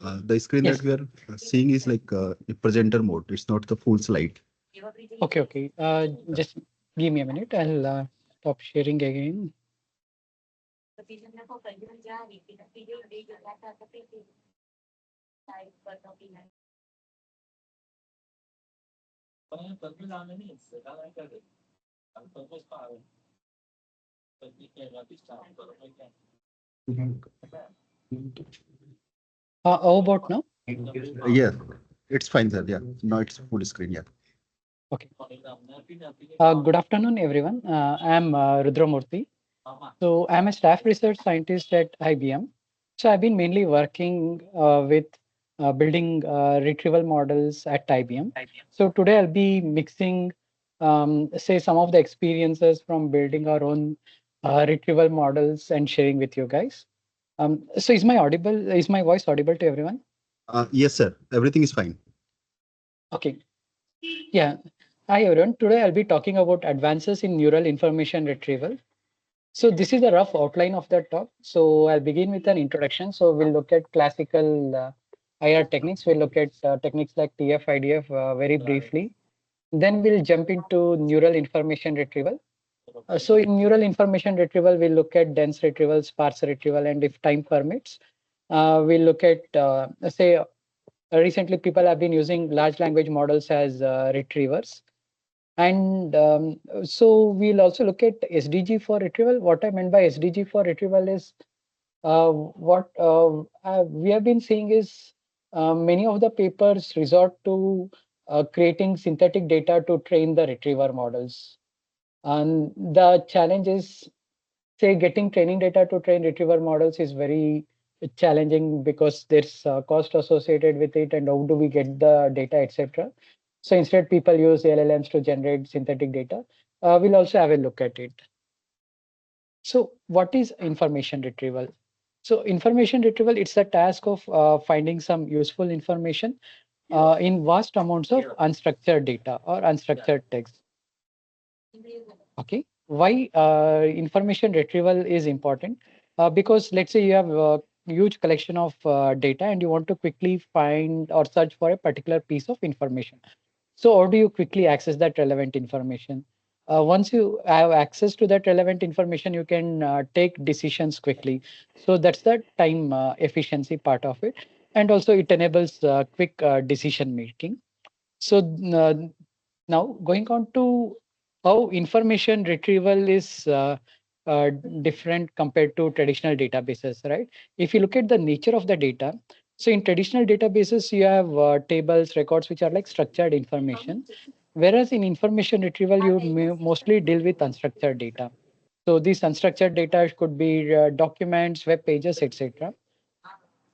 The screen Yes. that we are seeing is like a presenter mode. It's not the full slide. Okay, okay. Just give me a minute. I'll stop sharing again. How about now? Yeah, it's fine, sir. Yeah, now it's full screen. Yeah. Okay. Good afternoon, everyone. I'm Rudra Murthy. So I'm a staff research scientist at IBM. So I've been mainly working with building retrieval models at IBM. So today I'll be mixing, say, some of the experiences from building our own retrieval models and sharing with you guys. So is my voice audible to everyone? Yes, sir. Everything is fine. Okay. Yeah. Hi, everyone. Today I'll be talking about advances in neural information retrieval. So this is a rough outline of the talk. So I'll begin with an introduction. So we'll look at classical IR techniques. We'll look at techniques like TF, IDF very briefly. Then we'll jump into neural information retrieval. So in neural information retrieval, we'll look at dense retrieval, sparse retrieval, and if time permits, we'll look at, say, recently people have been using large language models as retrievers. And so we'll also look at SDG for retrieval. What I meant by SDG for retrieval is what we have been seeing is many of the papers resort to creating synthetic data to train the retriever models. And the challenge is, say, getting training data to train retriever models is very challenging because there's cost associated with it, and how do we get the data, etc. So instead, people use LLMs to generate synthetic data. We'll also have a look at it. So what is information retrieval? So information retrieval, it's the task of finding some useful information in vast amounts of unstructured data or unstructured text. Okay. Why information retrieval is important? Because let's say you have a huge collection of data and you want to quickly find or search for a particular piece of information. So how do you quickly access that relevant information? Once you have access to that relevant information, you can take decisions quickly. So that's the time efficiency part of it. And also it enables quick decision making. So now going on to how information retrieval is uh, different compared to traditional databases, right? If you look at the nature of the data, so in traditional databases, you have tables, records, which are like structured information. Whereas in information retrieval, you mostly deal with unstructured data. So these unstructured data could be documents, web pages, etc.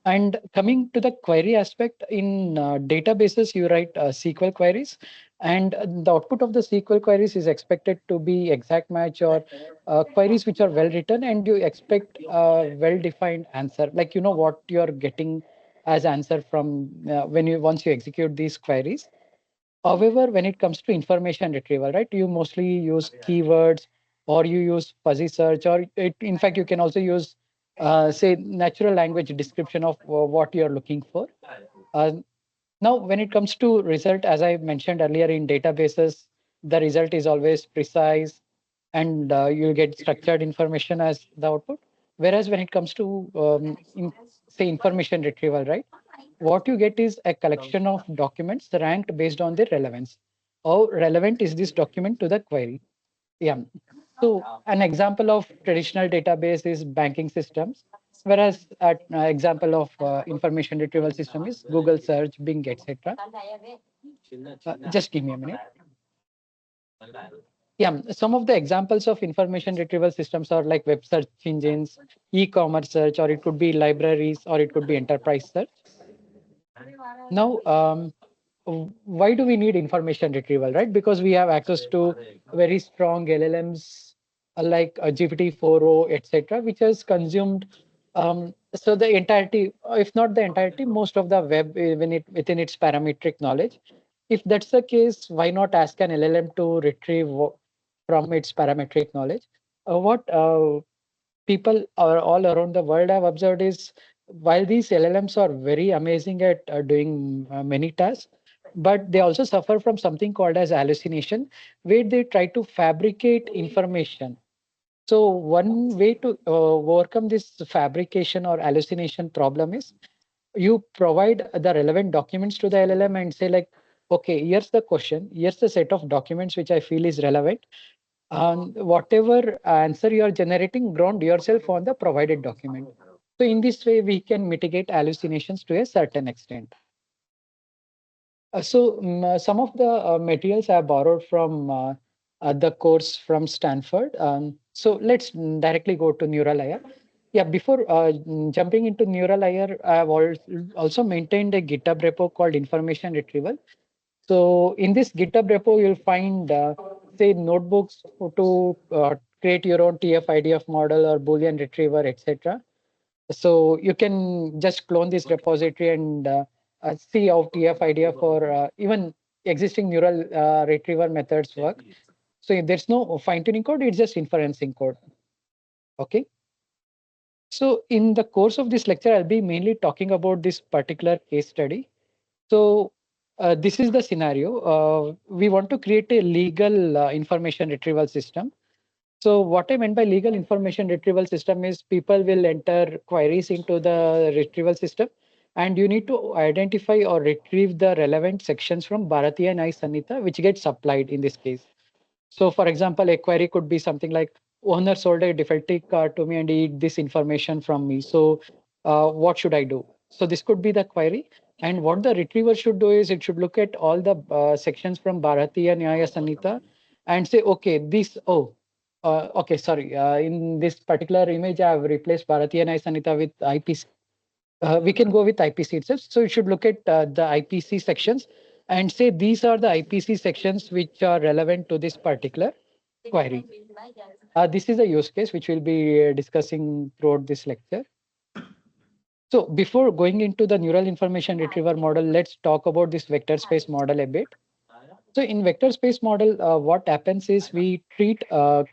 And coming to the query aspect, in databases, you write SQL queries, and the output of the SQL queries is expected to be exact match or queries which are well written, and you expect a well-defined answer, like you know what you're getting as answer from when you once you execute these queries. However, when it comes to information retrieval, right, you mostly use keywords or you use fuzzy search, or in fact, you can also use, say, natural language description of what you're looking for. Uh, Now, when it comes to result, as I mentioned earlier, in databases, the result is always precise and you'll get structured information as the output. Whereas when it comes to, say, information retrieval, right, what you get is a collection of documents ranked based on their relevance. How relevant is this document to the query? Yeah. So an example of traditional database is banking systems, whereas an example of information retrieval system is Google search, Bing, etc. Just give me a minute. Yeah, some of the examples of information retrieval systems are like web search engines, e-commerce search, or it could be libraries, or it could be enterprise search. Now, why do we need information retrieval, right? Because we have access to very strong LLMs like GPT-4o, etc., which has consumed so the entirety, if not the entirety, most of the web within its parametric knowledge. If that's the case, why not ask an LLM to retrieve from its parametric knowledge? What people all around the world have observed is while these LLMs are very amazing at doing many tasks, but they also suffer from something called as hallucination, where they try to fabricate information. So one way to overcome this fabrication or hallucination problem is you provide the relevant documents to the LLM and say like, okay, here's the question, here's the set of documents which I feel is relevant. Whatever answer you are generating, ground yourself on the provided document. So in this way, we can mitigate hallucinations to a certain extent. Some of the materials I borrowed from the course from Stanford. So let's directly go to neural layer. Yeah, before jumping into neural layer, I have also maintained a GitHub repo called information retrieval. So in this GitHub repo, you'll find, say, notebooks to create your own TF-IDF model or Boolean retriever, etc. So you can just clone this repository and see how TF-IDF or even existing neural retriever methods work. So if there's no fine-tuning code, it's just inferencing code. Okay. So in the course of this lecture, I'll be mainly talking about this particular case study. So this is the scenario. We want to create a legal information retrieval system. So what I meant by legal information retrieval system is people will enter queries into the retrieval system, and you need to identify or retrieve the relevant sections from Bharatiya and I Sanhita, which gets supplied in this case. So for example, a query could be something like owner sold a defective car to me and he hid this information from me. So what should I do? So this could be the query. And what the retriever should do is it should look at all the sections from Bharatiya Nyaya Sanhita and say, okay, okay, sorry. In this particular image, I have replaced Bharatiya Nyaya Sanhita with IPC. We can go with IPC itself. So you should look at the IPC sections and say these are the IPC sections which are relevant to this particular query. This is a use case which we'll be discussing throughout this lecture. So before going into the neural information retriever model, let's talk about this vector space model a bit. So in vector space model, what happens is we treat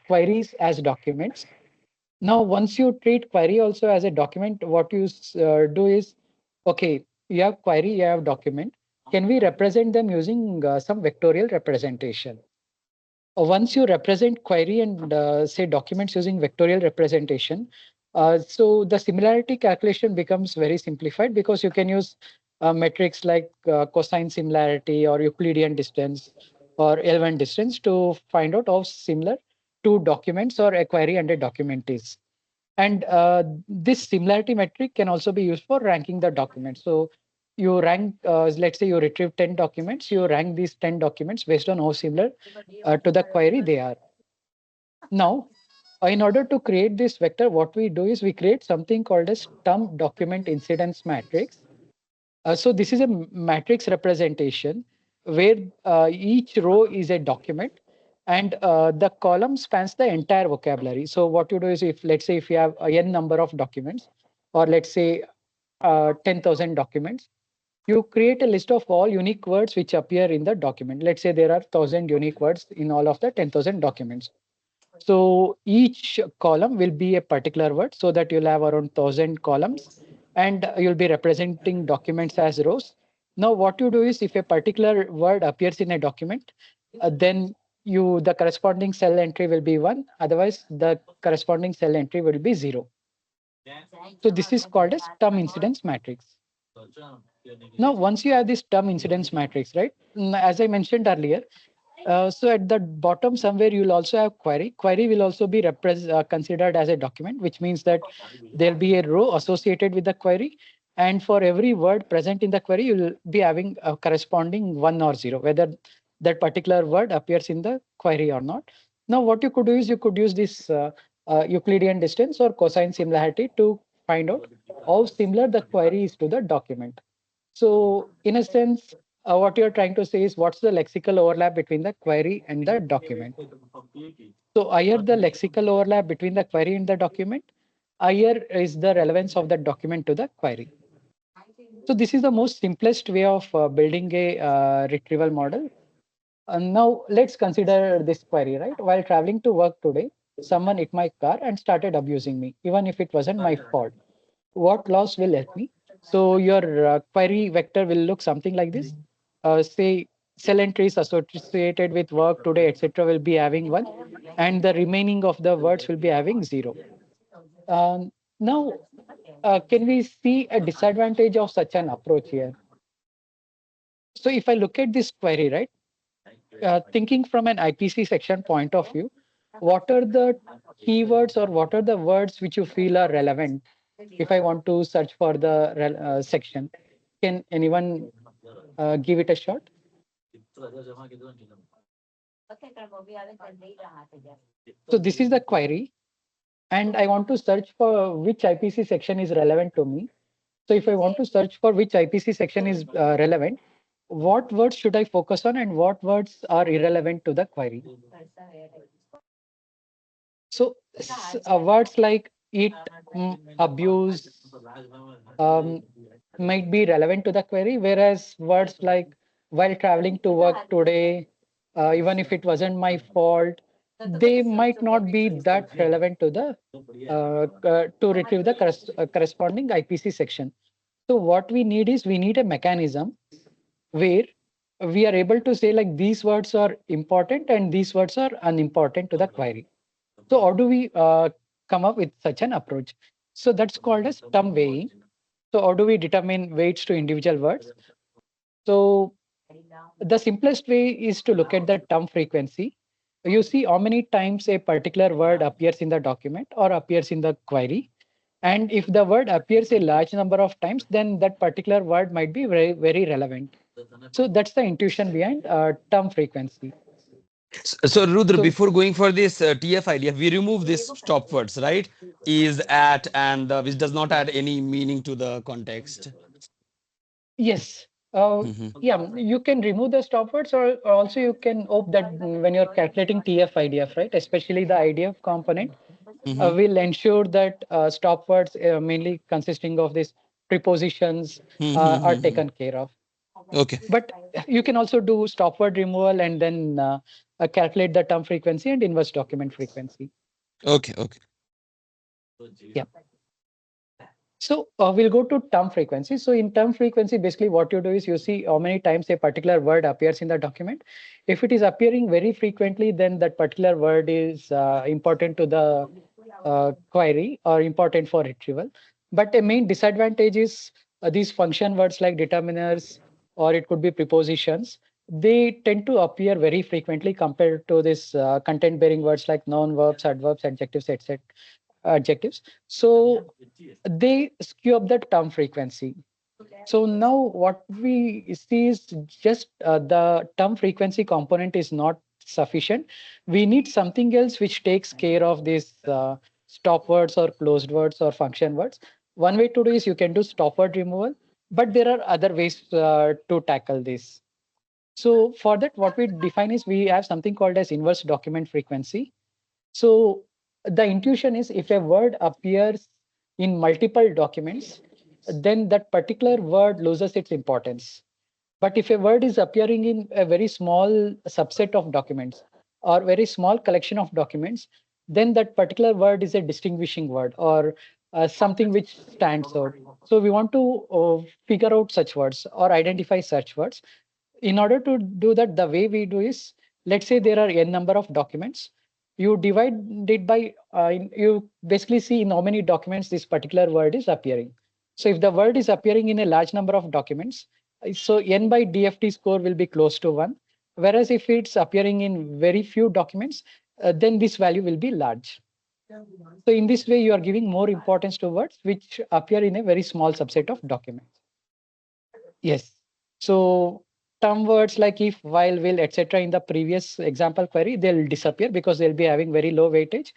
queries as documents. Now, once you treat query also as a document, what you do is, okay, you have query, you have document. Can we represent them using some vectorial representation? Once you represent query and say documents using vectorial representation, so the similarity calculation becomes very simplified because you can use metrics like cosine similarity or Euclidean distance or L1 distance to find out how similar two documents or a query and a document is. And this similarity metric can also be used for ranking the documents. So you rank, let's say you retrieve 10 documents, you rank these 10 documents based on how similar to the query they are. Now, in order to create this vector, what we do is we create something called as term document incidence matrix. So this is a matrix representation where each row is a document and the column spans the entire vocabulary. So what you do is if let's say if you have a n number of documents or let's say 10,000 documents, you create a list of all unique words which appear in the document. Let's say there are 1,000 unique words in all of the 10,000 documents. So each column will be a particular word so that you'll have around 1,000 columns and you'll be representing documents as rows. Now, what you do is if a particular word appears in a document, then the corresponding cell entry will be 1. Otherwise, the corresponding cell entry will be 0. So this is called as term incidence matrix. Now, once you have this term incidence matrix, right? As I mentioned earlier, so at the bottom somewhere you'll also have query. Query will also be considered as a document, which means that there'll be a row associated with the query. And for every word present in the query, you'll be having a corresponding 1 or 0, whether that particular word appears in the query or not. Now, what you could do is you could use this Euclidean distance or cosine similarity to find out how similar the query is to the document. So in a sense, what you're trying to say is what's the lexical overlap between the query and the document. So higher the lexical overlap between the query and the document, higher is the relevance of the document to the query. So this is the most simplest way of building a retrieval model. Now let's consider this query, right? While traveling to work today, someone hit my car and started abusing me, even if it wasn't my fault. what laws will help me? So your query vector will look something like this. Say cell entries associated with work today, etc., will be having one, and the remaining of the words will be having zero. Now, can we see a disadvantage of such an approach here? So if I look at this query, right, thinking from an IPC section point of view, what are the keywords or what are the words which you feel are relevant if I want to search for the section? Can anyone give it a shot? So this is the query, and I want to search for which IPC section is relevant to me. So if I want to search for which IPC section is relevant, what words should I focus on and what words are irrelevant to the query? So words like eat, abuse um, might be relevant to the query, whereas words like while traveling to work today, even if it wasn't my fault, they might not be that relevant to the to retrieve the corresponding IPC section. So what we need is we need a mechanism where we are able to say like these words are important and these words are unimportant to the query. So how do we come up with such an approach? So that's called as term weighing. So how do we determine weights to individual words? So the simplest way is to look at the term frequency. You see how many times a particular word appears in the document or appears in the query. And if the word appears a large number of times, then that particular word might be very, very relevant. So that's the intuition behind term frequency. So Rudra, So before going for this TF idea, we remove this stop words, right? Is, at, and which does not add any meaning to the context. yes, Mhm. yeah, you can remove the stop words, or also you can hope that when you're calculating TF IDF, right, especially the IDF component, Mhm. will ensure that stop words mainly consisting of these prepositions are Mhm. taken care of. Okay. But you can also do stop word removal and then calculate the term frequency and inverse document frequency. Okay. Okay. Yeah. So we'll go to term frequency. So in term frequency, basically what you do is you see how many times a particular word appears in the document. If it is appearing very frequently, then that particular word is important to the query or important for retrieval. But a main disadvantage is these function words like determiners or it could be prepositions. They tend to appear very frequently compared to this content bearing words like noun, verbs, adverbs, adjectives, etc. Adjectives. So they skew up the term frequency. So now what we see is just the term frequency component is not sufficient. We need something else which takes care of these stop words or closed words or function words. One way to do is you can do stop word removal, but there are other ways to tackle this. So for that, what we define is we have something called as inverse document frequency. So the intuition is if a word appears in multiple documents, then that particular word loses its importance. But if a word is appearing in a very small subset of documents or very small collection of documents, then that particular word is a distinguishing word or something which stands out. So we want to figure out such words or identify such words. In order to do that, the way we do is, let's say there are n number of documents. You divide it by, you basically see in how many documents this particular word is appearing. So if the word is appearing in a large number of documents, so n by DFT score will be close to 1. Whereas if it's appearing in very few documents, then this value will be large. So in this way, you are giving more importance to words which appear in a very small subset of documents. Yes. So term words like if, while, will, etc. in the previous example query, they'll disappear because they'll be having very low weightage.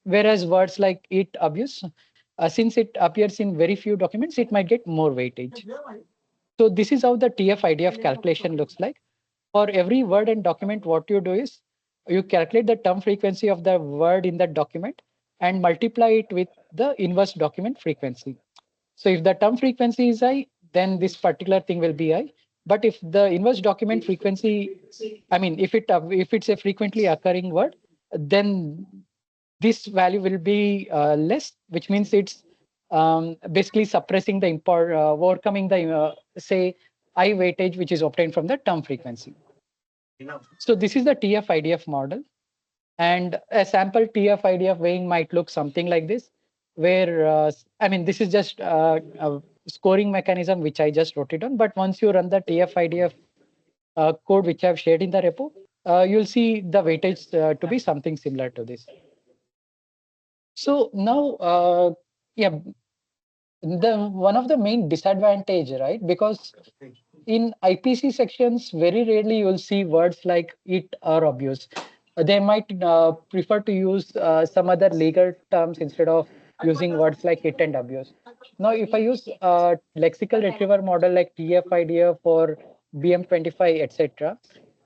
Whereas words like it, abuse, since it appears in very few documents, it might get more weightage. So this is how the TF IDF calculation looks like. For every word and document, what you do is you calculate the term frequency of the word in that document and multiply it with the inverse document frequency. So if the term frequency is high, then this particular thing will be high. But if the inverse document frequency, I mean, if it's a frequently occurring word, then this value will be less, which means it's basically suppressing the overcoming the say I weightage which is obtained from the term frequency. So this is the TF-IDF model, and a sample TF-IDF weighing might look something like this, where I mean this is just a scoring mechanism which I just wrote it on. But once you run the TF-IDF code which I've shared in the repo, you'll see the weightage to be something similar to this. So now, yeah, the one of the main disadvantage, right? Because in IPC sections, very rarely you'll see words like it or abuse. They might prefer to use some other legal terms instead of using words like it and abuse. Now, if I use a lexical retriever model like TF-IDF or BM25, etc.,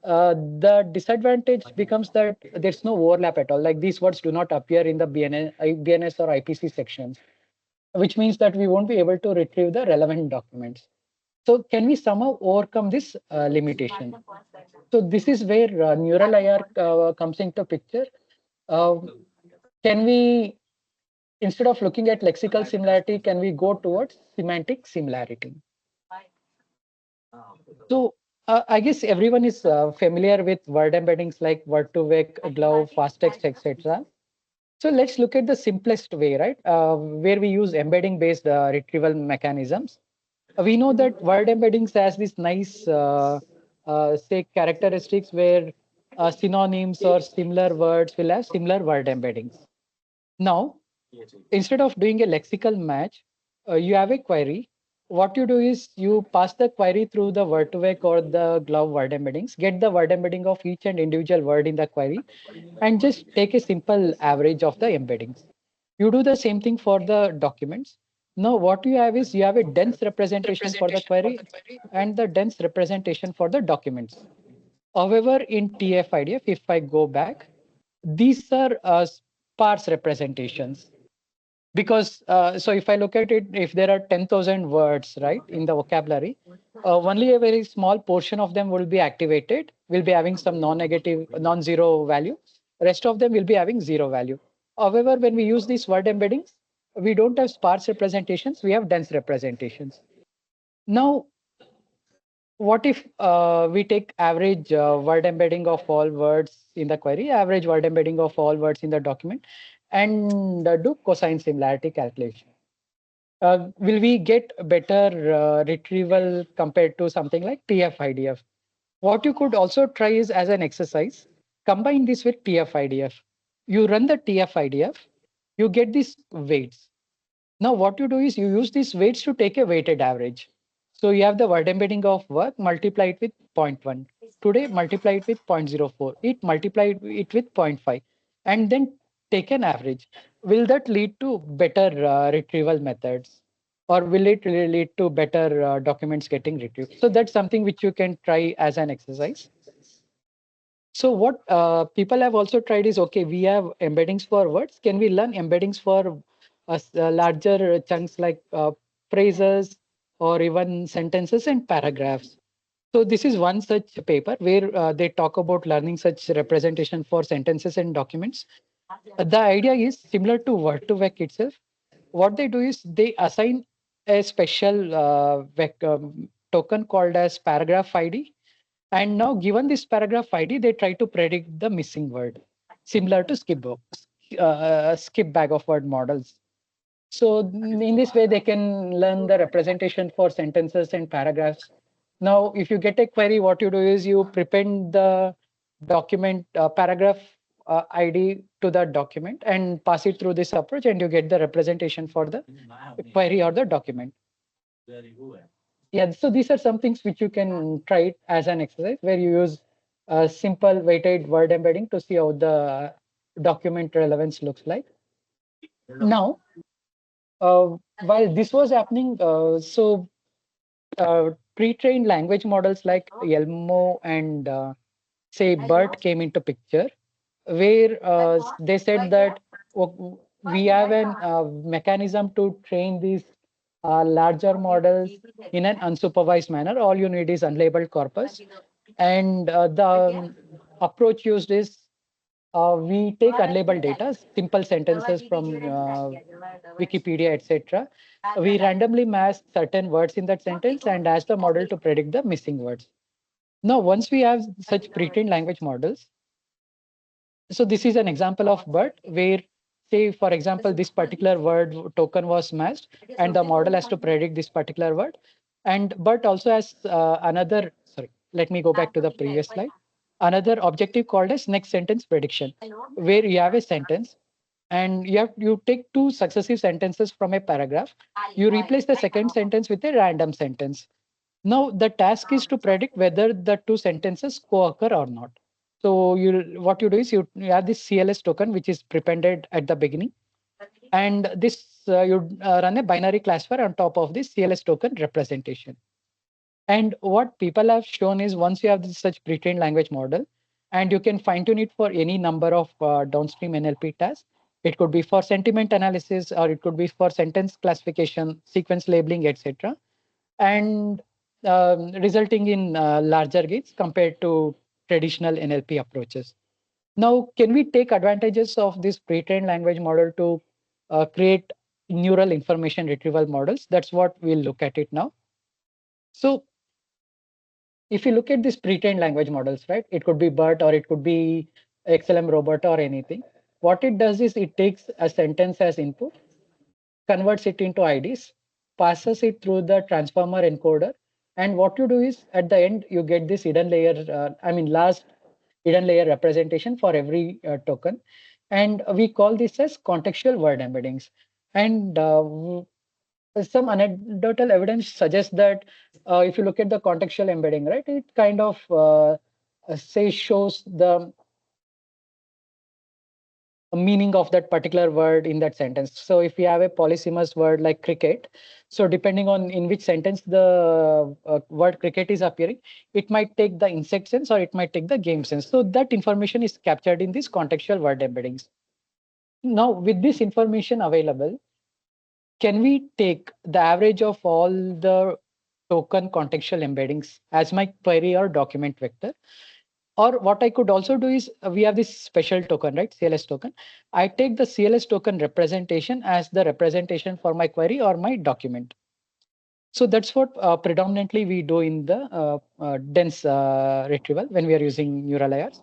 the disadvantage becomes that there's no overlap at all. Like these words do not appear in the BNS or IPC sections, which means that we won't be able to retrieve the relevant documents. So can we somehow overcome this limitation? So this is where neural IR comes into picture. Uh, can we, instead of looking at lexical similarity, can we go towards semantic similarity? So I guess everyone is familiar with word embeddings like word2vec, glove, fast text, etc. So let's look at the simplest way, right? Where we use embedding based retrieval mechanisms. We know that word embeddings has this nice, say, characteristics where synonyms or similar words will have similar word embeddings. Now, instead of doing a lexical match, you have a query. What you do is you pass the query through the word2vec or the glove word embeddings, get the word embedding of each and individual word in the query, and just take a simple average of the embeddings. You do the same thing for the documents. Now, what you have is you have a dense representation for the query and the dense representation for the documents. However, in TF-IDF, if I go back, these are sparse representations. Because so if I look at it, if there are 10,000 words, right, in the vocabulary, only a very small portion of them will be activated, will be having some non-negative, non-zero value. Rest of them will be having zero value. However, when we use these word embeddings, we don't have sparse representations, we have dense representations. Now, what if we take average word embedding of all words in the query, average word embedding of all words in the document, and do cosine similarity calculation? Will we get better retrieval compared to something like TF-IDF? What you could also try is, as an exercise, combine this with TF-IDF. You run the TF-IDF, you get these weights. Now, what you do is you use these weights to take a weighted average. So you have the word embedding of work, multiply it with zero point 0.1. Today, multiply it with 0.04. It multiplied it with zero point 0.5, and then take an average. Will that lead to better retrieval methods? Or will it really lead to better documents getting retrieved? So that's something which you can try as an exercise. So what people have also tried is, okay, we have embeddings for words. Can we learn embeddings for larger chunks like phrases or even sentences and paragraphs? So this is one such paper where they talk about learning such representation for sentences and documents. The idea is similar to Word2Vec itself. What they do is they assign a special token called as paragraph ID. And now, given this paragraph ID, they try to predict the missing word, similar to skip bag of word models. So in this way, they can learn the representation for sentences and paragraphs. Now, if you get a query, what you do is you prepend the document paragraph ID to that document and pass it through this approach, and you get the representation for the query or the document. Yeah, so these are some things which you can try as an exercise where you use a simple weighted word embedding to see how the document relevance looks like. Now, while this was happening, pre-trained language models like Elmo and say BERT came into picture, where they said that we have a mechanism to train these larger models in an unsupervised manner. All you need is unlabeled corpus. And the approach used is We take unlabeled data, simple sentences from Wikipedia, etc. We randomly match certain words in that sentence and ask the model to predict the missing words. Now, once we have such pre-trained language models, so this is an example of BERT where, say, for example, this particular word token was matched and the model has to predict this particular word. And BERT also has sorry, let me go back to the previous slide. Another objective called as next sentence prediction, where you have a sentence and you take two successive sentences from a paragraph. You replace the second sentence with a random sentence. Now the task is to predict whether the two sentences co-occur or not. So what you do is you have this CLS token which is prepended at the beginning, and this you run a binary classifier on top of this CLS token representation. And what people have shown is once you have this such pre-trained language model, and you can fine tune it for any number of downstream NLP tasks. It could be for sentiment analysis, or it could be for sentence classification, sequence labeling, etc., and resulting in larger gains compared to traditional NLP approaches. Now, can we take advantages of this pre-trained language model to create neural information retrieval models? That's what we'll look at it now. So if you look at these pre-trained language models, right, it could be BERT or it could be XLM robot or anything. What it does is it takes a sentence as input, converts it into IDs, passes it through the transformer encoder. And what you do is at the end, you get this hidden layer, last hidden layer representation for every token. And we call this as contextual word embeddings. And some anecdotal evidence suggests that if you look at the contextual embedding, right, it kind of shows the meaning of that particular word in that sentence. So if you have a polysemous word like cricket, so depending on in which sentence the word cricket is appearing, it might take the insect sense or it might take the game sense. So that information is captured in these contextual word embeddings. Now, with this information available, can we take the average of all the token contextual embeddings as my query or document vector? Or what I could also do is we have this special token, right? CLS token. I take the CLS token representation as the representation for my query or my document. So that's what predominantly we do in the dense retrieval when we are using neural ARs.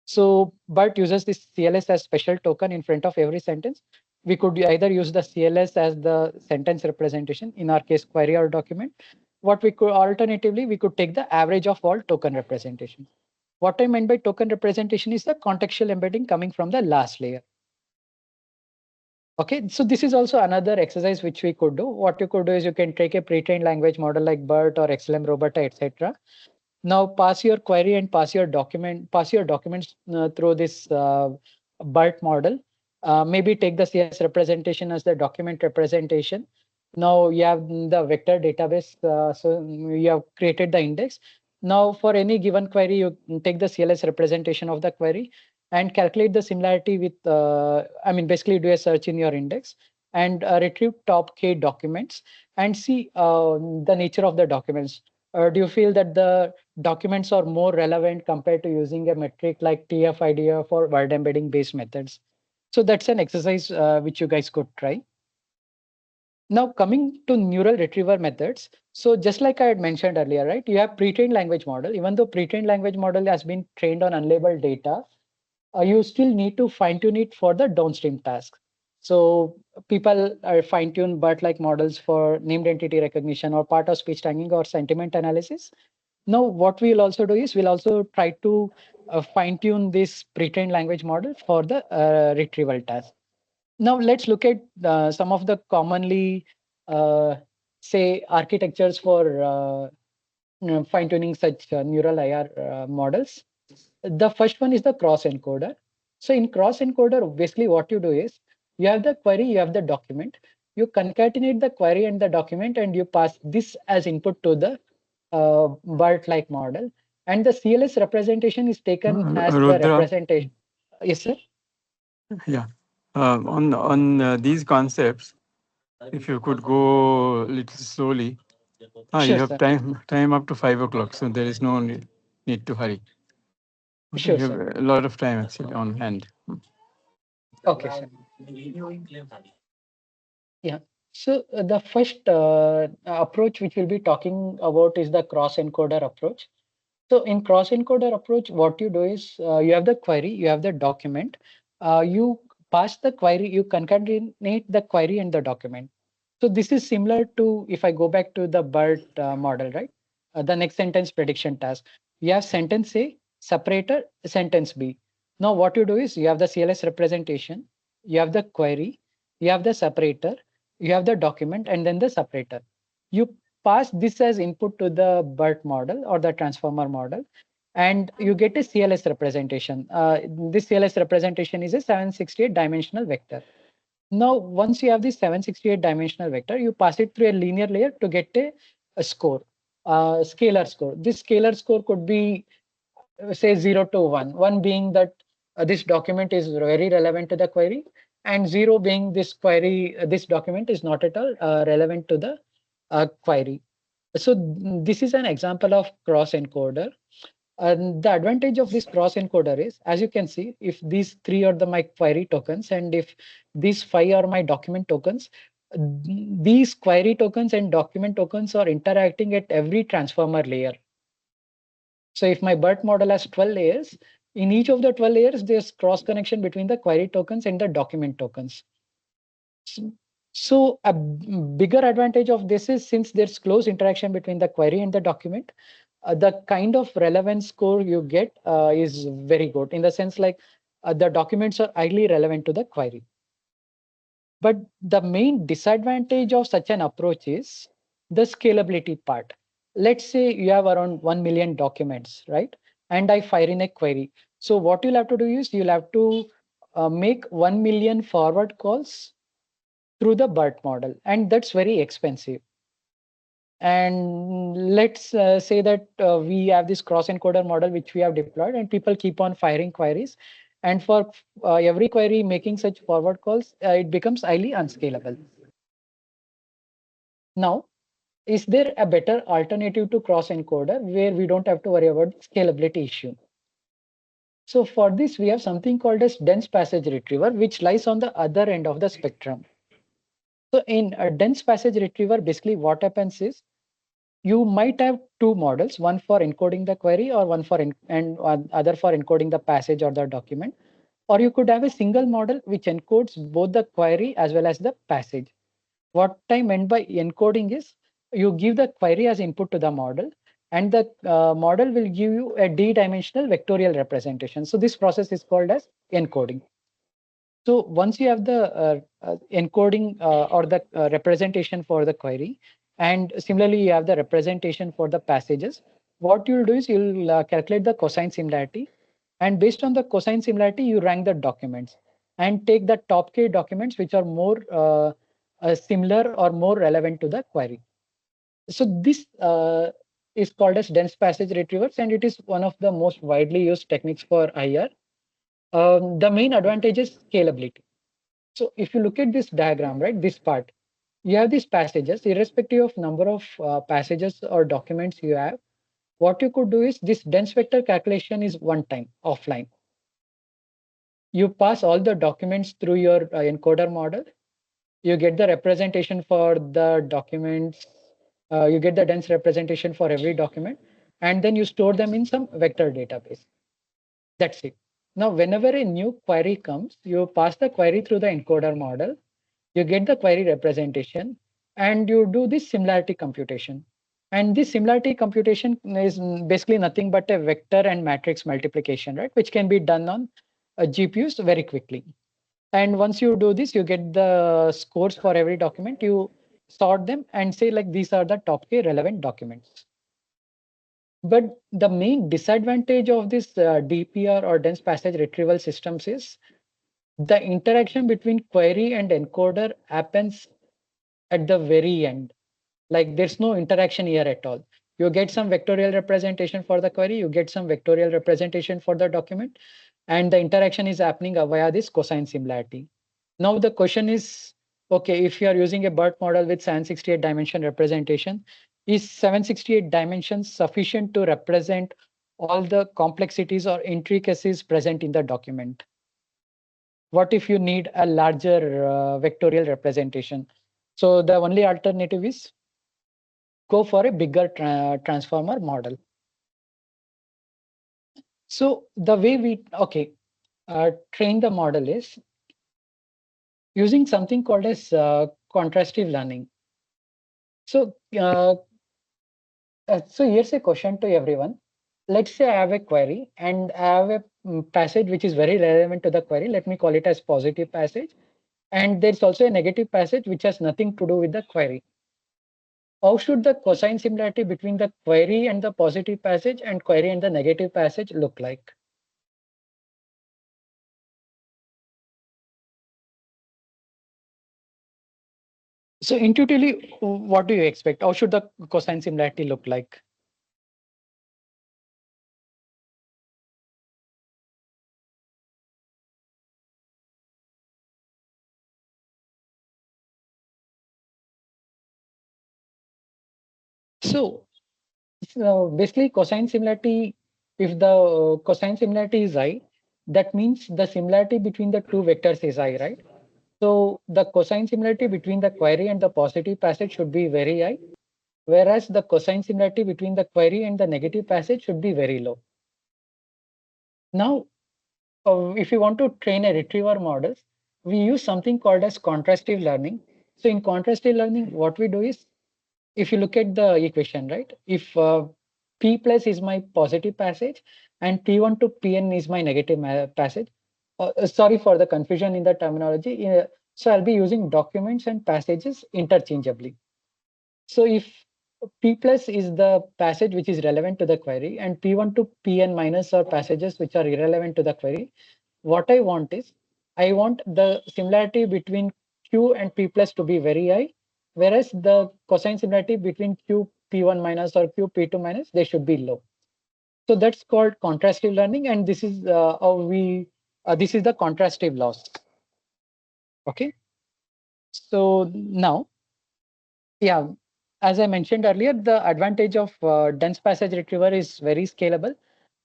So BERT uses this CLS as special token in front of every sentence. We could either use the CLS as the sentence representation, in our case, query or document. What we could alternatively, we could take the average of all token representations. What I meant by token representation is the contextual embedding coming from the last layer. Okay, so this is also another exercise which we could do. What you could do is you can take a pre-trained language model like BERT or XLM Robota, etc. Now pass your query and pass your documents through this BERT model. Maybe take the CS representation as the document representation. Now you have the vector database, so you have created the index. Now for any given query, you take the CLS representation of the query and calculate the similarity with, basically do a search in your index and retrieve top K documents and see the nature of the documents. Do you feel that the documents are more relevant compared to using a metric like TF-IDF or word embedding based methods? So that's an exercise which you guys could try. Now coming to neural retrieval methods. So just like I had mentioned earlier, right, you have pre-trained language model. Even though pre-trained language model has been trained on unlabeled data, you still need to fine tune it for the downstream tasks. So people are fine tune BERT like models for named entity recognition or part of speech tagging or sentiment analysis. Now, what we'll also do is we'll also try to fine tune this pre-trained language model for the retrieval task. Now, let's look at some of the commonly, say, architectures for fine tuning such neural IR models. The first one is the cross encoder. So in cross encoder, basically what you do is you have the query, you have the document, you concatenate the query and the document, and you pass this as input to the BERT-like model. And the CLS representation is taken as the Rudra, representation. Yes, sir. yeah. On these concepts, if you could go a little slowly. You Sure, have sir. time up to 5 o'clock, so there is no need to hurry. Sure, We have sir. a lot of time actually on hand. Okay, sir. Yeah. So the first approach which we'll be talking about is the cross encoder approach. So in cross encoder approach, what you do is you have the query, you have the document, you pass the query, you concatenate the query and the document. So this is similar to if I go back to the BERT model, right? The next sentence prediction task. You have sentence A, separator, sentence B. Now what you do is you have the CLS representation, you have the query, you have the separator, you have the document, and then the separator. You pass this as input to the BERT model or the transformer model, and you get a CLS representation. This CLS representation is a 768 dimensional vector. Now, once you have this 768 dimensional vector, you pass it through a linear layer to get a score, scalar score. This scalar score could be, say, 0 to 1, 1 being that this document is very relevant to the query, and 0 being this query, this document is not at all relevant to the query. So this is an example of cross encoder. And the advantage of this cross encoder is, as you can see, if these three are my query tokens, and if these five are my document tokens, these query tokens and document tokens are interacting at every transformer layer. So if my BERT model has 12 layers, in each of the 12 layers, there's cross connection between the query tokens and the document tokens. So a bigger advantage of this is, since there's close interaction between the query and the document, the kind of relevance score you get is very good, in the sense like the documents are highly relevant to the query. But the main disadvantage of such an approach is the scalability part. Let's say you have around 1 million documents, right? And I fire in a query. So what you'll have to do is you'll have to make 1 million forward calls through the BERT model, and that's very expensive. And let's say that we have this cross encoder model which we have deployed, and people keep on firing queries. And for every query making such forward calls, it becomes highly unscalable. Now, is there a better alternative to cross encoder where we don't have to worry about scalability issue? So for this, we have something called as dense passage retriever, which lies on the other end of the spectrum. So in a dense passage retriever, basically what happens is you might have two models, one for encoding the query or one for other for encoding the passage or the document. Or you could have a single model which encodes both the query as well as the passage. What I meant by encoding is you give the query as input to the model, and the model will give you a d-dimensional vectorial representation. So this process is called as encoding. So once you have the encoding or the representation for the query, and similarly you have the representation for the passages, what you'll do is you'll calculate the cosine similarity, and based on the cosine similarity, you rank the documents and take the top k documents which are more similar or more relevant to the query. So this is called as dense passage retrievers, and it is one of the most widely used techniques for IR. The main advantage is scalability. So if you look at this diagram, right, this part, you have these passages, irrespective of number of passages or documents you have. What you could do is this dense vector calculation is one time offline. You pass all the documents through your encoder model. You get the representation for the documents. You get the dense representation for every document, and then you store them in some vector database. That's it. Now, whenever a new query comes, you pass the query through the encoder model, you get the query representation, and you do this similarity computation. And this similarity computation is basically nothing but a vector and matrix multiplication, right? Which can be done on GPUs very quickly. And once you do this, you get the scores for every document. You sort them and say like these are the top k relevant documents. But the main disadvantage of this DPR or dense passage retrieval systems is the interaction between query and encoder happens at the very end. Like there's no interaction here at all. You get some vectorial representation for the query, you get some vectorial representation for the document, and the interaction is happening via this cosine similarity. Now the question is, okay, if you are using a BERT model with 768 dimension representation, is 768 dimensions sufficient to represent all the complexities or intricacies present in the document? What if you need a larger vectorial representation? So the only alternative is go for a bigger transformer model. So the way we train the model is using something called as contrastive learning. So so here's a question to everyone. Let's say I have a query and I have a passage which is very relevant to the query. Let me call it as positive passage. And there's also a negative passage which has nothing to do with the query. How should the cosine similarity between the query and the positive passage and query and the negative passage look like? So intuitively, what do you expect? How should the cosine similarity look like? So basically cosine similarity, if the cosine similarity is I, that means the similarity between the two vectors is I, right? So the cosine similarity between the query and the positive passage should be very high, whereas the cosine similarity between the query and the negative passage should be very low. Now, if you want to train a retriever models, we use something called as contrastive learning. So in contrastive learning, what we do is, if you look at the equation, right? If P plus is my positive passage and P1 to Pn is my negative passage. Sorry for the confusion in the terminology. So I'll be using documents and passages interchangeably. So if P plus is the passage which is relevant to the query and P1 to Pn minus are passages which are irrelevant to the query, what I want is, I want the similarity between Q and P plus to be very high, whereas the cosine similarity between Q P1 minus or Q P2 minus, they should be low. So that's called contrastive learning, and this is how we, this is the contrastive loss. Okay. So now, yeah, as I mentioned earlier, the advantage of dense passage retriever is very scalable,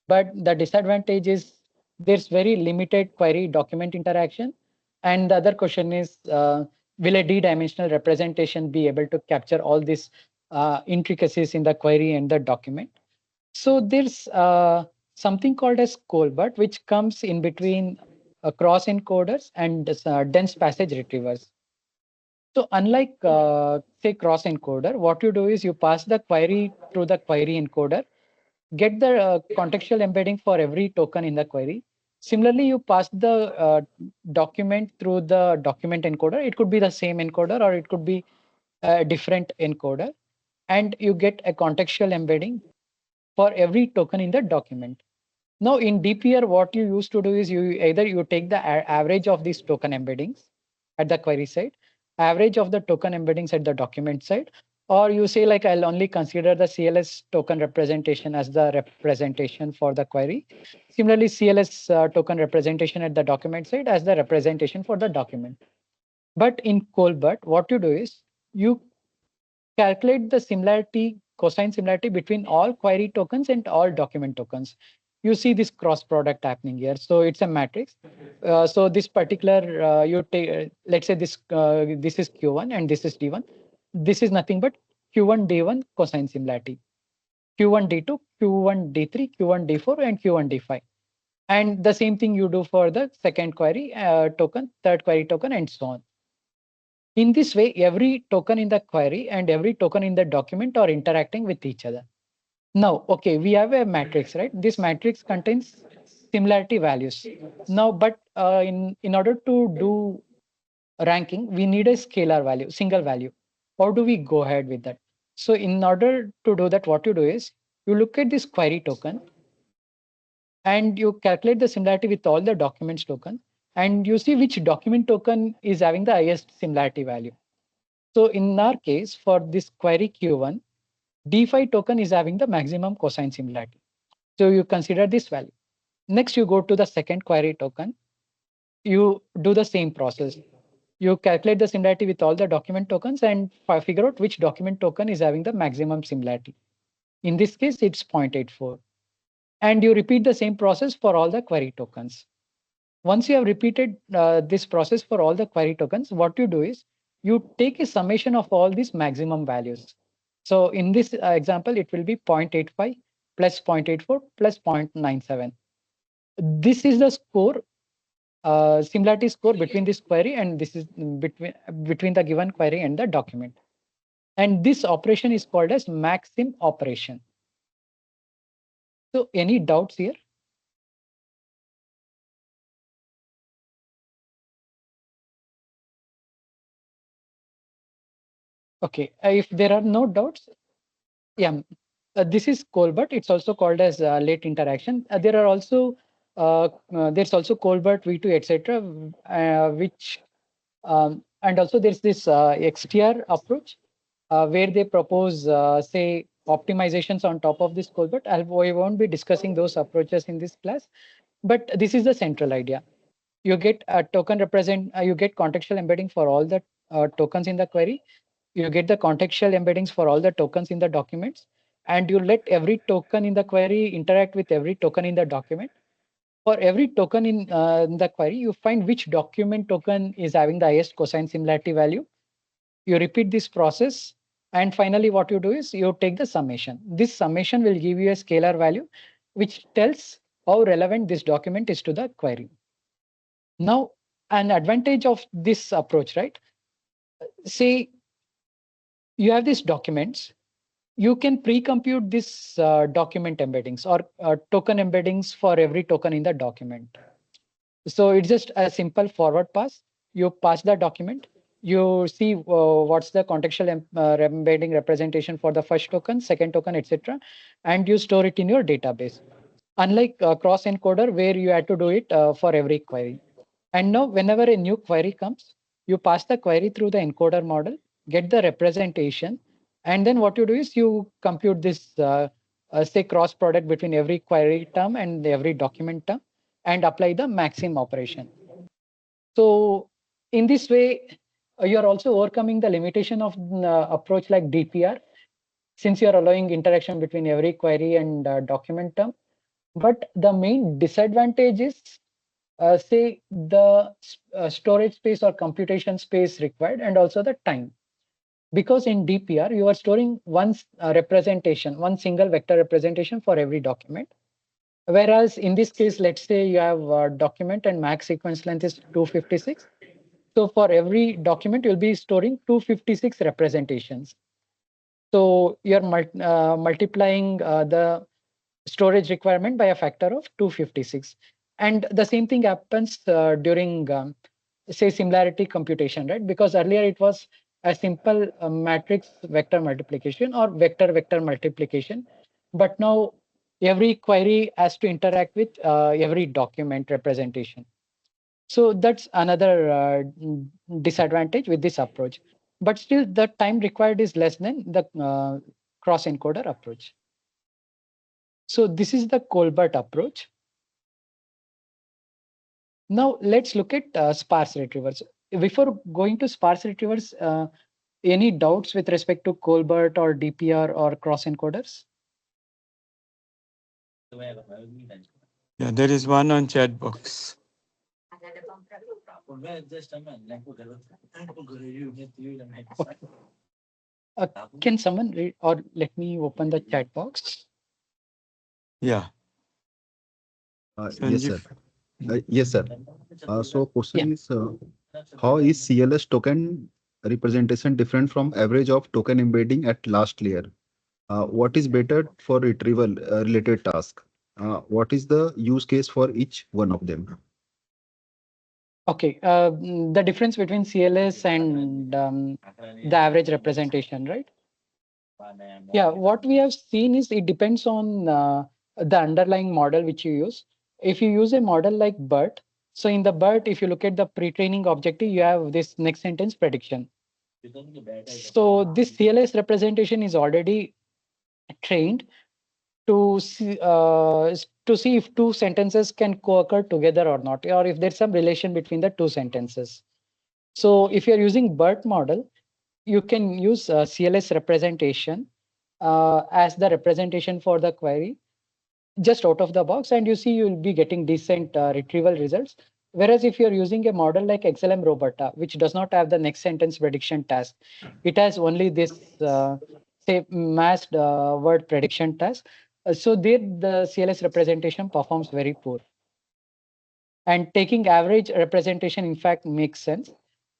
but the disadvantage is there's very limited query document interaction. And the other question is, will a d-dimensional representation be able to capture all these intricacies in the query and the document? So there's something called as Colbert, which comes in between cross encoders and dense passage retrievers. So unlike say cross encoder, what you do is you pass the query through the query encoder, get the contextual embedding for every token in the query. Similarly, you pass the document through the document encoder. It could be the same encoder or it could be a different encoder, and you get a contextual embedding for every token in the document. Now in DPR, what you used to do is you either you take the average of these token embeddings at the query side, average of the token embeddings at the document side, or you say like I'll only consider the CLS token representation as the representation for the query. Similarly, CLS token representation at the document side as the representation for the document. But in Colbert, what you do is you calculate the similarity, cosine similarity between all query tokens and all document tokens. You see this cross product happening here. So it's a matrix. So this particular, you take, let's say this is Q1 and this is D1. This is nothing but Q1 D1 cosine similarity. Q1 D2, Q1 D3, Q1 D4, and Q1 D5. And the same thing you do for the second query token, third query token, and so on. In this way, every token in the query and every token in the document are interacting with each other. Now, okay, we have a matrix, right? This matrix contains similarity values. Now, but in order to do ranking, we need a scalar value, single value. How do we go ahead with that? So in order to do that, what you do is you look at this query token and you calculate the similarity with all the documents token, and you see which document token is having the highest similarity value. So in our case, for this query Q1, D5 token is having the maximum cosine similarity. So you consider this value. Next, you go to the second query token. You do the same process. You calculate the similarity with all the document tokens and figure out which document token is having the maximum similarity. In this case, it's 0.84. And you repeat the same process for all the query tokens. Once you have repeated this process for all the query tokens, what you do is you take a summation of all these maximum values. So in this example, it will be 0.85 plus 0.84 plus 0.97. This is the score, similarity score between this query, and this is between the given query and the document. And this operation is called as maxim operation. So any doubts here? Okay, if there are no doubts, yeah, this is Colbert. It's also called as late interaction. There are also there's also Colbert V2, etc., which and also there's this XTR approach where they propose say optimizations on top of this Colbert. We won't be discussing those approaches in this class, but this is the central idea. You get a token you get contextual embedding for all the tokens in the query. You get the contextual embeddings for all the tokens in the documents, and you let every token in the query interact with every token in the document. For every token in the query, you find which document token is having the highest cosine similarity value. You repeat this process, and finally what you do is you take the summation. This summation will give you a scalar value, which tells how relevant this document is to the query. Now, an advantage of this approach, right? Say you have these documents, you can pre-compute this document embeddings or token embeddings for every token in the document. So it's just a simple forward pass. You pass the document, you see what's the contextual embedding representation for the first token, second token, etc., and you store it in your database. Unlike cross encoder, where you had to do it for every query. And now, whenever a new query comes, you pass the query through the encoder model, get the representation, and then what you do is you compute this, say, cross product between every query term and every document term, and apply the maxim operation. So, in this way, you are also overcoming the limitation of approach like DPR, since you are allowing interaction between every query and document term. But the main disadvantage is say the storage space or computation space required, and also the time. Because in DPR, you are storing one representation, one single vector representation for every document. Whereas in this case, let's say you have a document and max sequence length is 256. So for every document, you'll be storing 256 representations. So you're multiplying the storage requirement by a factor of 256. And the same thing happens during, say, similarity computation, right? Because earlier it was a simple matrix vector multiplication or vector-vector multiplication. But now every query has to interact with every document representation. So that's another disadvantage with this approach. But still, the time required is less than the cross-encoder approach. So this is the Colbert approach. Now let's look at sparse retrievers. Before going to sparse retrievers, any doubts with respect to Colbert or DPR or cross encoders? Yeah, there is one on chat box. Can someone read, or let me open the chat box? Yeah. Yes, sir. Sanjeev. Yes, sir. So question Yeah. is, how is CLS token representation different from average of token embedding at last layer? What is better for retrieval related task? What is the use case for each one of them? Okay, the difference between CLS and the average representation, right? Yeah, what we have seen is it depends on the underlying model which you use. If you use a model like BERT, so in the BERT, if you look at the pre-training objective, you have this next sentence prediction. So this CLS representation is already trained to see if two sentences can co-occur together or not, or if there's some relation between the two sentences. So if you're using BERT model, you can use CLS representation as the representation for the query. just out of the box, and you see you'll be getting decent retrieval results. Whereas if you're using a model like XLM Robota, which does not have the next sentence prediction task, it has only this say masked word prediction task. So there the CLS representation performs very poor. And taking average representation, in fact, makes sense.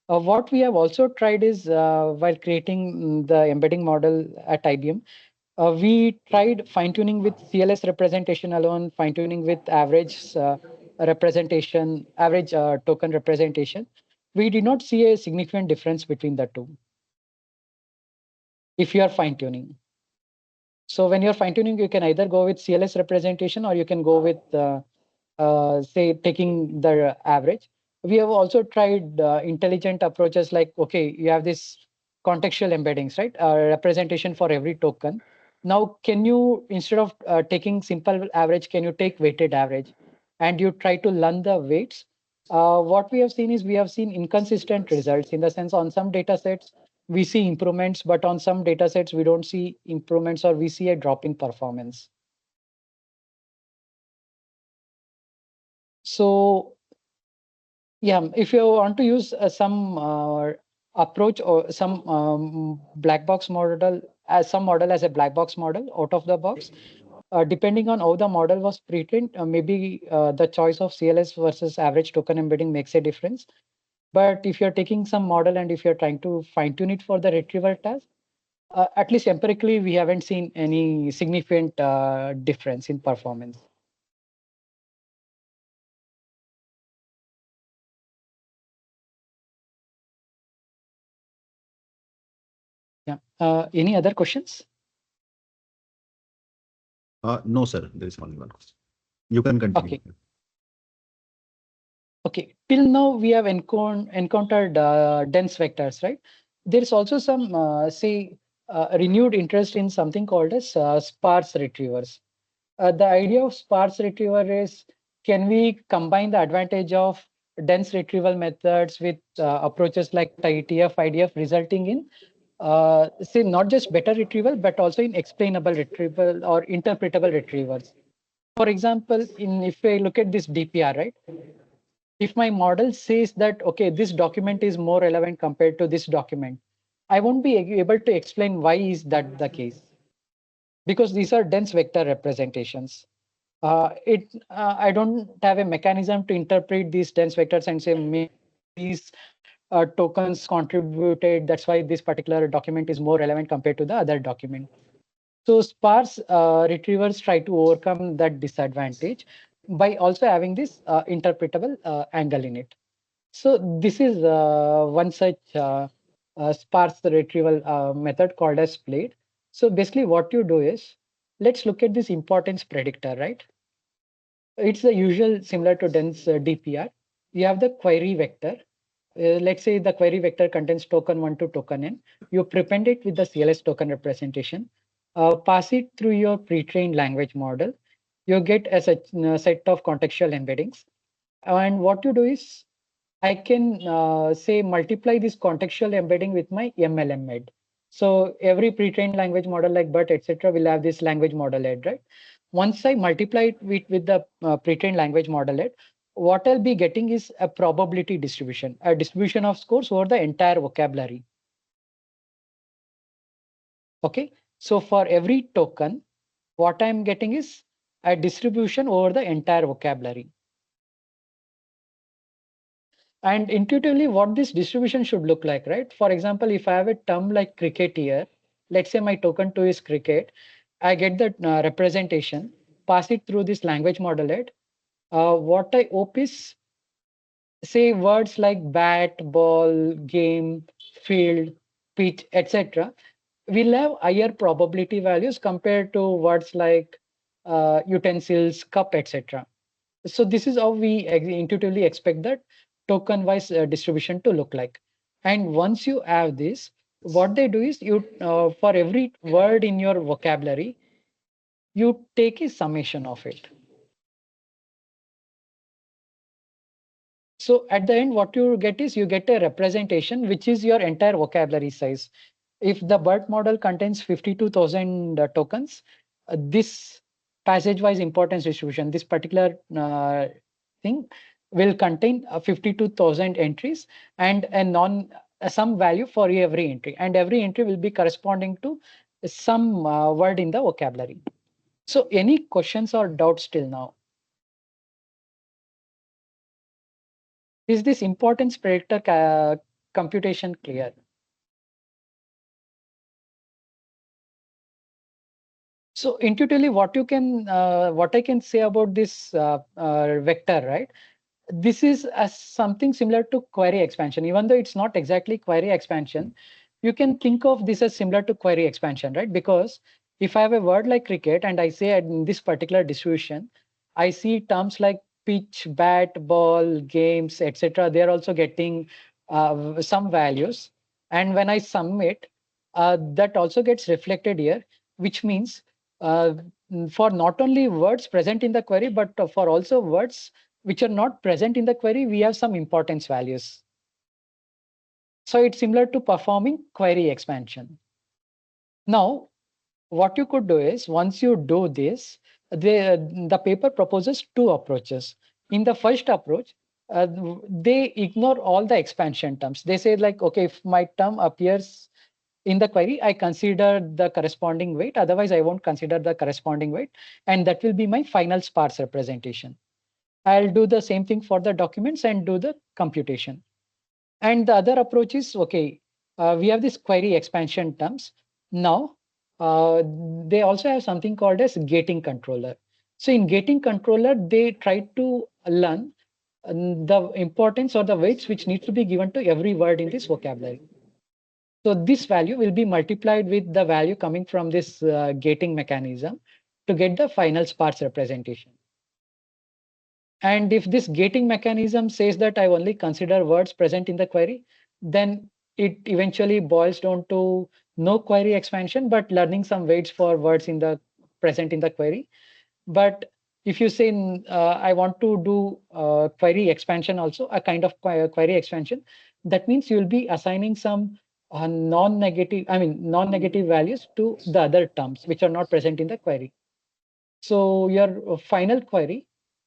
What we have also tried is while creating the embedding model at IBM, we tried fine-tuning with CLS representation alone, fine-tuning with average representation, average token representation. We did not see a significant difference between the two if you are fine-tuning. So when you're fine-tuning, you can either go with CLS representation or you can go with, say, taking the average. We have also tried intelligent approaches like, okay, you have this contextual embeddings, right? Representation for every token. Now, can you, instead of taking simple average, can you take weighted average? And you try to learn the weights. What we have seen is we have seen inconsistent results in the sense on some data sets, we see improvements, but on some data sets, we don't see improvements or we see a drop in performance. So yeah, if you want to use some approach or some black box model as some model as a black box model out of the box, depending on how the model was pre-trained, maybe the choice of CLS versus average token embedding makes a difference. But if you're taking some model and if you're trying to fine tune it for the retrieval task, at least empirically, we haven't seen any significant difference in performance. Yeah. Any other questions? No, sir. There is only one question. You can continue. Okay. Okay. Till now, we have encountered dense vectors, right? There is also some, say, renewed interest in something called as sparse retrievers. The idea of sparse retriever is, can we combine the advantage of dense retrieval methods with approaches like TF, IDF, resulting in, say, not just better retrieval, but also in explainable retrieval or interpretable retrievers. For example, if I look at this DPR, right? If my model says that, okay, this document is more relevant compared to this document, I won't be able to explain why is that the case, because these are dense vector representations. I don't have a mechanism to interpret these dense vectors and say maybe these tokens contributed. That's why this particular document is more relevant compared to the other document. So sparse retrievers try to overcome that disadvantage by also having this interpretable angle in it. So this is one such sparse retrieval method called as split. So basically what you do is, let's look at this importance predictor, right? It's the usual similar to dense DPR. You have the query vector. Let's say the query vector contains token 1 to token n. You prepend it with the CLS token representation, pass it through your pre-trained language model. You get a set of contextual embeddings. And what you do is, I can say multiply this contextual embedding with my ML embed. So every pre-trained language model like BERT, etc., will have this language model head, right? Once I multiply it with the pre-trained language model head, what I'll be getting is a probability distribution, a distribution of scores over the entire vocabulary. Okay, so for every token, what I'm getting is a distribution over the entire vocabulary. And intuitively, what this distribution should look like, right? For example, if I have a term like cricket here, let's say my token 2 is cricket, I get the representation, pass it through this language modelet. What I hope is, say words like bat, ball, game, field, pitch, etc., will have higher probability values compared to words like utensils, cup, etc. So this is how we intuitively expect that token wise distribution to look like. And once you have this, what they do is, you for every word in your vocabulary, you take a summation of it. So at the end, what you get is, you get a representation which is your entire vocabulary size. If the BERT model contains 52,000 tokens, this passage-wise importance distribution. This particular thing will contain 52,000 entries and some value for every entry, and every entry will be corresponding to some word in the vocabulary. So any questions or doubts till now? Is this importance predictor computation clear? So intuitively, what I can say about this vector, right? This is something similar to query expansion. Even though it's not exactly query expansion, you can think of this as similar to query expansion, right? Because if I have a word like cricket and I say in this particular distribution, I see terms like pitch, bat, ball, games, etc. They are also getting some values. And when I submit, that also gets reflected here, which means uh, for not only words present in the query, but for also words which are not present in the query, we have some importance values. So it's similar to performing query expansion. Now, what you could do is once you do this, the paper proposes two approaches. In the first approach, they ignore all the expansion terms. They say like, okay, if my term appears in the query, I consider the corresponding weight. Otherwise, I won't consider the corresponding weight. And that will be my final sparse representation. I'll do the same thing for the documents and do the computation. And the other approach is, okay, we have this query expansion terms. Now, they also have something called as gating controller. So in gating controller, they try to learn the importance or the weights which needs to be given to every word in this vocabulary. So this value will be multiplied with the value coming from this gating mechanism to get the final sparse representation. And if this gating mechanism says that I only consider words present in the query, then it eventually boils down to no query expansion, but learning some weights for words in the present in the query. But if you say I want to do query expansion also, a kind of query expansion, that means you'll be assigning some non-negative values to the other terms which are not present in the query. So your final query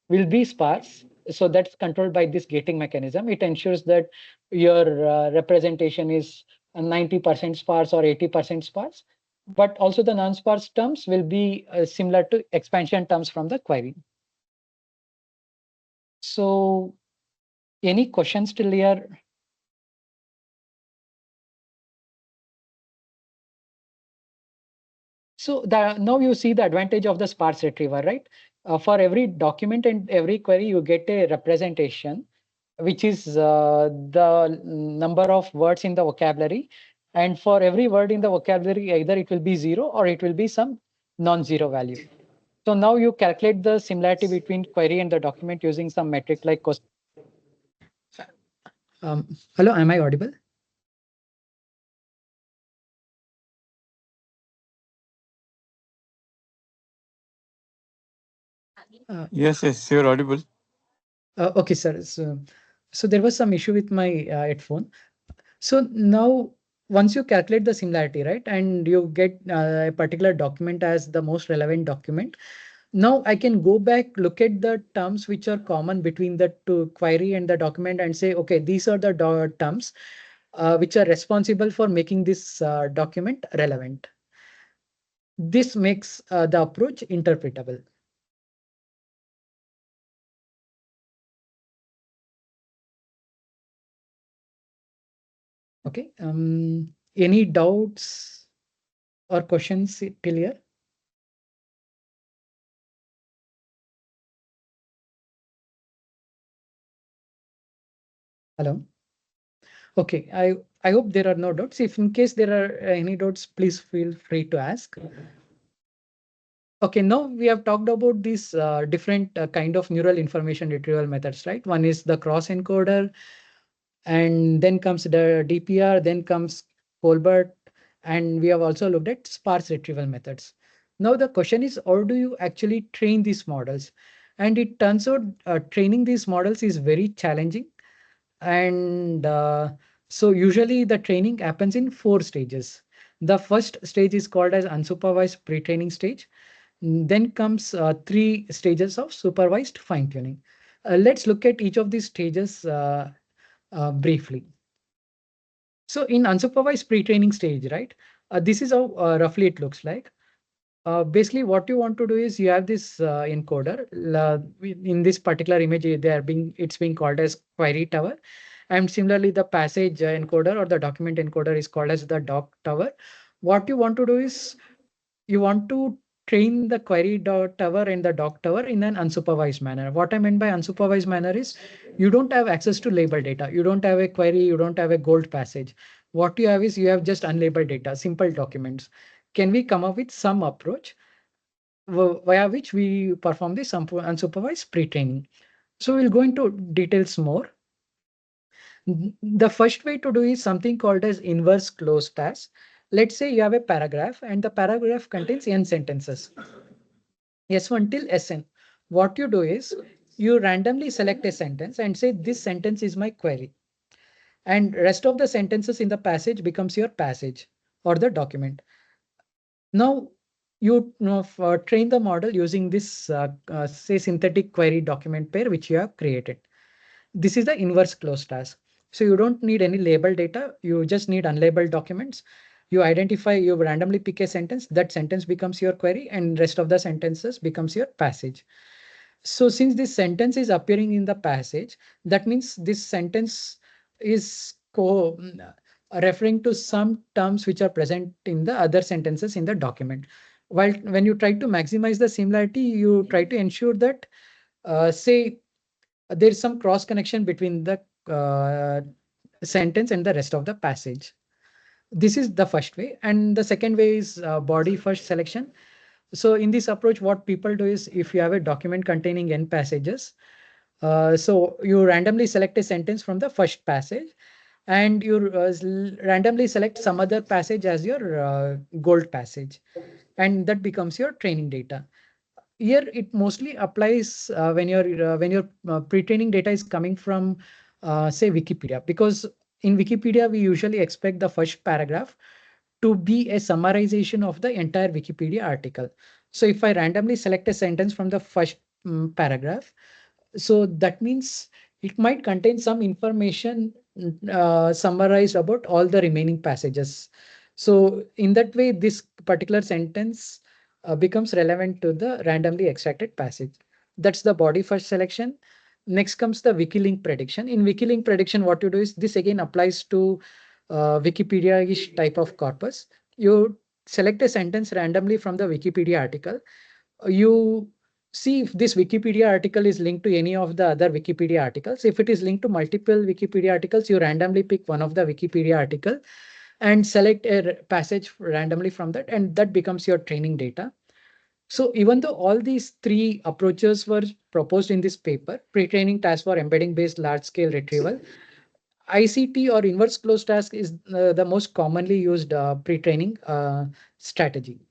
will be sparse. So that's controlled by this gating mechanism. It ensures that your representation is 90% sparse or 80% sparse. But also the non-sparse terms will be similar to expansion terms from the query. So any questions still here? So now you see the advantage of the sparse retriever, right? For every document and every query, you get a representation, which is the number of words in the vocabulary. And for every word in the vocabulary, either it will be 0 or it will be some non-zero value. So now you calculate the similarity between query and the document using some metric like cost. Hello, am I audible? Yes, you're audible. Okay, sir. So there was some issue with my headphone. So now, once you calculate the similarity, right, and you get a particular document as the most relevant document, now I can go back, look at the terms which are common between the two query and the document and say, okay, these are the terms which are responsible for making this document relevant. This makes the approach interpretable. Okay. Any doubts or questions till here? Hello. Okay, I hope there are no doubts. If in case there are any doubts, please feel free to ask. Okay, now we have talked about these different kind of neural information retrieval methods, right? One is the cross encoder, and then comes the DPR, then comes Colbert, and we have also looked at sparse retrieval methods. Now the question is, how do you actually train these models? And it turns out training these models is very challenging. And so usually the training happens in 4 stages. The first stage is called as unsupervised pre-training stage. Then comes 3 stages of supervised fine-tuning. Let's look at each of these stages briefly. So in unsupervised pre-training stage, right? This is how roughly it looks like. Basically, what you want to do is you have this encoder. In this particular image, it's being called as query tower. And similarly, the passage encoder or the document encoder is called as the doc tower. What you want to do is you want to train the query tower and the doc tower in an unsupervised manner. What I mean by unsupervised manner is you don't have access to label data. You don't have a query. You don't have a gold passage. What you have is you have just unlabeled data, simple documents. Can we come up with some approach via which we perform this unsupervised pre-training? So we'll go into details more. The first way to do is something called as inverse closed task. Let's say you have a paragraph and the paragraph contains n sentences. S1 till Sn. What you do is you randomly select a sentence and say this sentence is my query. And rest of the sentences in the passage becomes your passage or the document. Now you train the model using this say synthetic query document pair which you have created. This is the inverse closed task. So you don't need any label data. You just need unlabeled documents. You randomly pick a sentence. That sentence becomes your query and rest of the sentences becomes your passage. So since this sentence is appearing in the passage, that means this sentence is referring to some terms which are present in the other sentences in the document. While when you try to maximize the similarity, you try to ensure that say there is some cross connection between the sentence and the rest of the passage. This is the first way. And the second way is body first selection. So in this approach, what people do is if you have a document containing n passages, so you randomly select a sentence from the first passage and you randomly select some other passage as your gold passage. And that becomes your training data. Here it mostly applies when your pre-training data is coming from say Wikipedia, because in Wikipedia we usually expect the first paragraph to be a summarization of the entire Wikipedia article. So if I randomly select a sentence from the first paragraph, so that means it might contain some information summarized about all the remaining passages. So in that way, this particular sentence becomes relevant to the randomly extracted passage. That's the body first selection. Next comes the wiki-link prediction. In wiki-link prediction, what you do is this again applies to Wikipedia-ish type of corpus. You select a sentence randomly from the Wikipedia article. You see if this Wikipedia article is linked to any of the other Wikipedia articles. If it is linked to multiple Wikipedia articles, you randomly pick one of the Wikipedia article and select a passage randomly from that, and that becomes your training data. So even though all these three approaches were proposed in this paper, pre-training task for embedding-based large-scale retrieval, ICT or inverse closed task is the most commonly used pre-training strategy.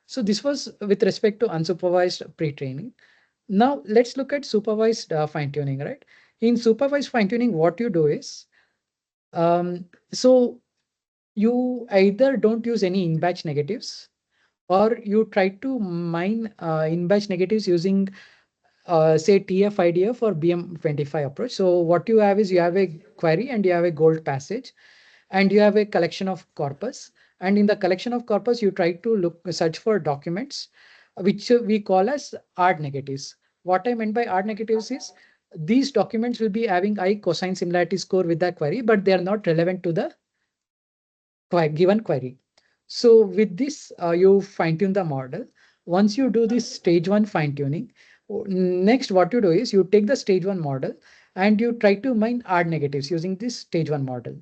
So this was with respect to unsupervised pre-training. Now let's look at supervised fine-tuning, right? In supervised fine-tuning, what you do is, so you either don't use any in-batch negatives or you try to mine in-batch negatives using say TF-IDF or BM25 approach. So what you have is you have a query and you have a gold passage and you have a collection of corpus. And in the collection of corpus, you try to search for documents, which we call as odd negatives. What I meant by odd negatives is these documents will be having high cosine similarity score with the query, but they are not relevant to the given query. So with this, you fine tune the model. Once you do this stage one fine tuning, next what you do is you take the stage one model and you try to mine odd negatives using this stage one model.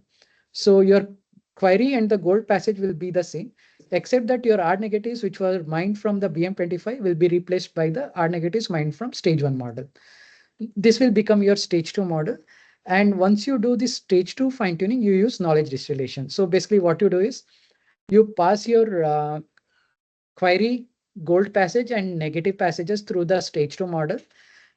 So your query and the gold passage will be the same, except that your odd negatives, which were mined from the BM25, will be replaced by the odd negatives mined from stage one model. This will become your stage two model. And once you do this stage two fine tuning, you use knowledge distillation. So basically what you do is you pass your query, gold passage and negative passages through the stage two model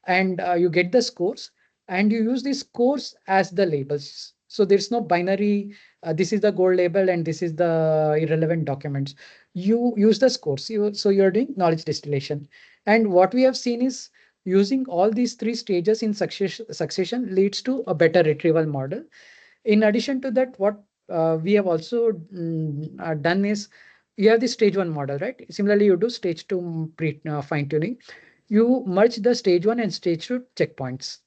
and you get the scores and you use these scores as the labels. So there's no binary, this is the gold label and this is the irrelevant documents. You use the scores. So you're doing knowledge distillation. And what we have seen is using all these three stages in succession leads to a better retrieval model. In addition to that, what we have also done is you have the stage one model, right? Similarly, you do stage two fine tuning. You merge the stage one and stage two checkpoints.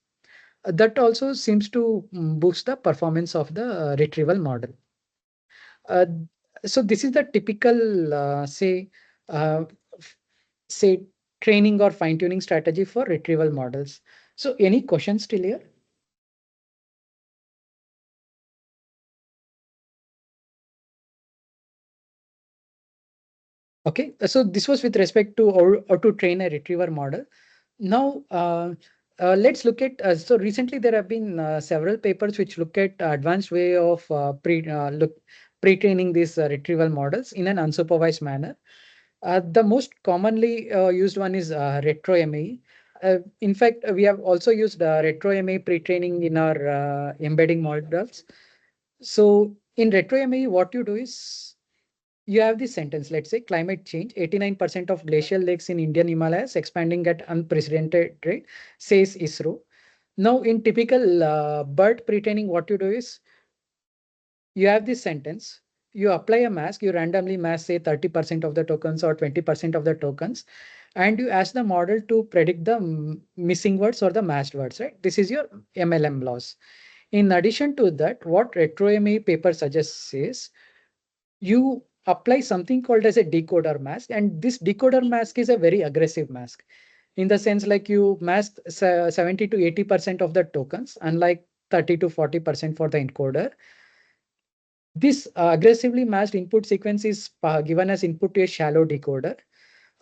That also seems to boost the performance of the retrieval model. Uh, so this is the typical, uh, say, training or fine tuning strategy for retrieval models. So any questions still here? Okay, so this was with respect to how to train a retriever model. Now, let's look at, so recently there have been several papers which look at advanced way of pre-training these retrieval models in an unsupervised manner. The most commonly used one is retro-MAE. In fact, we have also used retro-MAE pre-training in our embedding models. So in retro-MAE, what you do is you have this sentence, let's say climate change, 89% of glacial lakes in Indian Himalayas expanding at unprecedented rate, says ISRO. Now, in typical BERT pre-training, what you do is you have this sentence, you apply a mask, you randomly mask, say 30% of the tokens or 20% of the tokens, and you ask the model to predict the missing words or the masked words, right? This is your MLM loss. In addition to that, what RetroME paper suggests is you apply something called as a decoder mask, and this decoder mask is a very aggressive mask in the sense like you mask 70 to 80% of the tokens, unlike 30 to 40% for the encoder. This aggressively masked input sequence is given as input to a shallow decoder.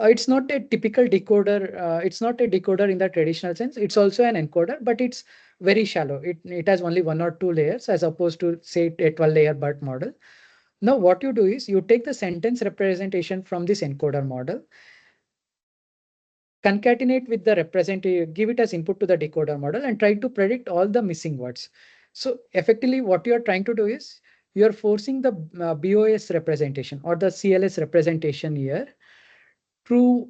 It's not a typical decoder. It's not a decoder in the traditional sense. It's also an encoder, but it's very shallow. It has only one or two layers as opposed to say a 12 layer BERT model. Now, what you do is you take the sentence representation from this encoder model, concatenate with the representative, give it as input to the decoder model and try to predict all the missing words. So effectively, what you are trying to do is you are forcing the BOS representation or the CLS representation here to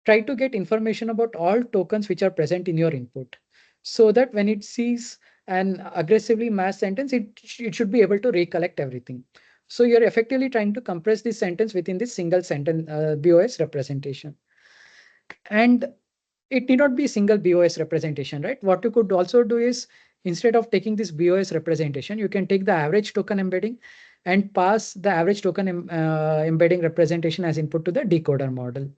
try to get information about all tokens which are present in your input, so that when it sees an aggressively masked sentence, it should be able to recollect everything. So you're effectively trying to compress this sentence within this single sentence BOS representation. And it need not be single BOS representation, right? What you could also do is instead of taking this BOS representation, you can take the average token embedding and pass the average token embedding representation as input to the decoder model.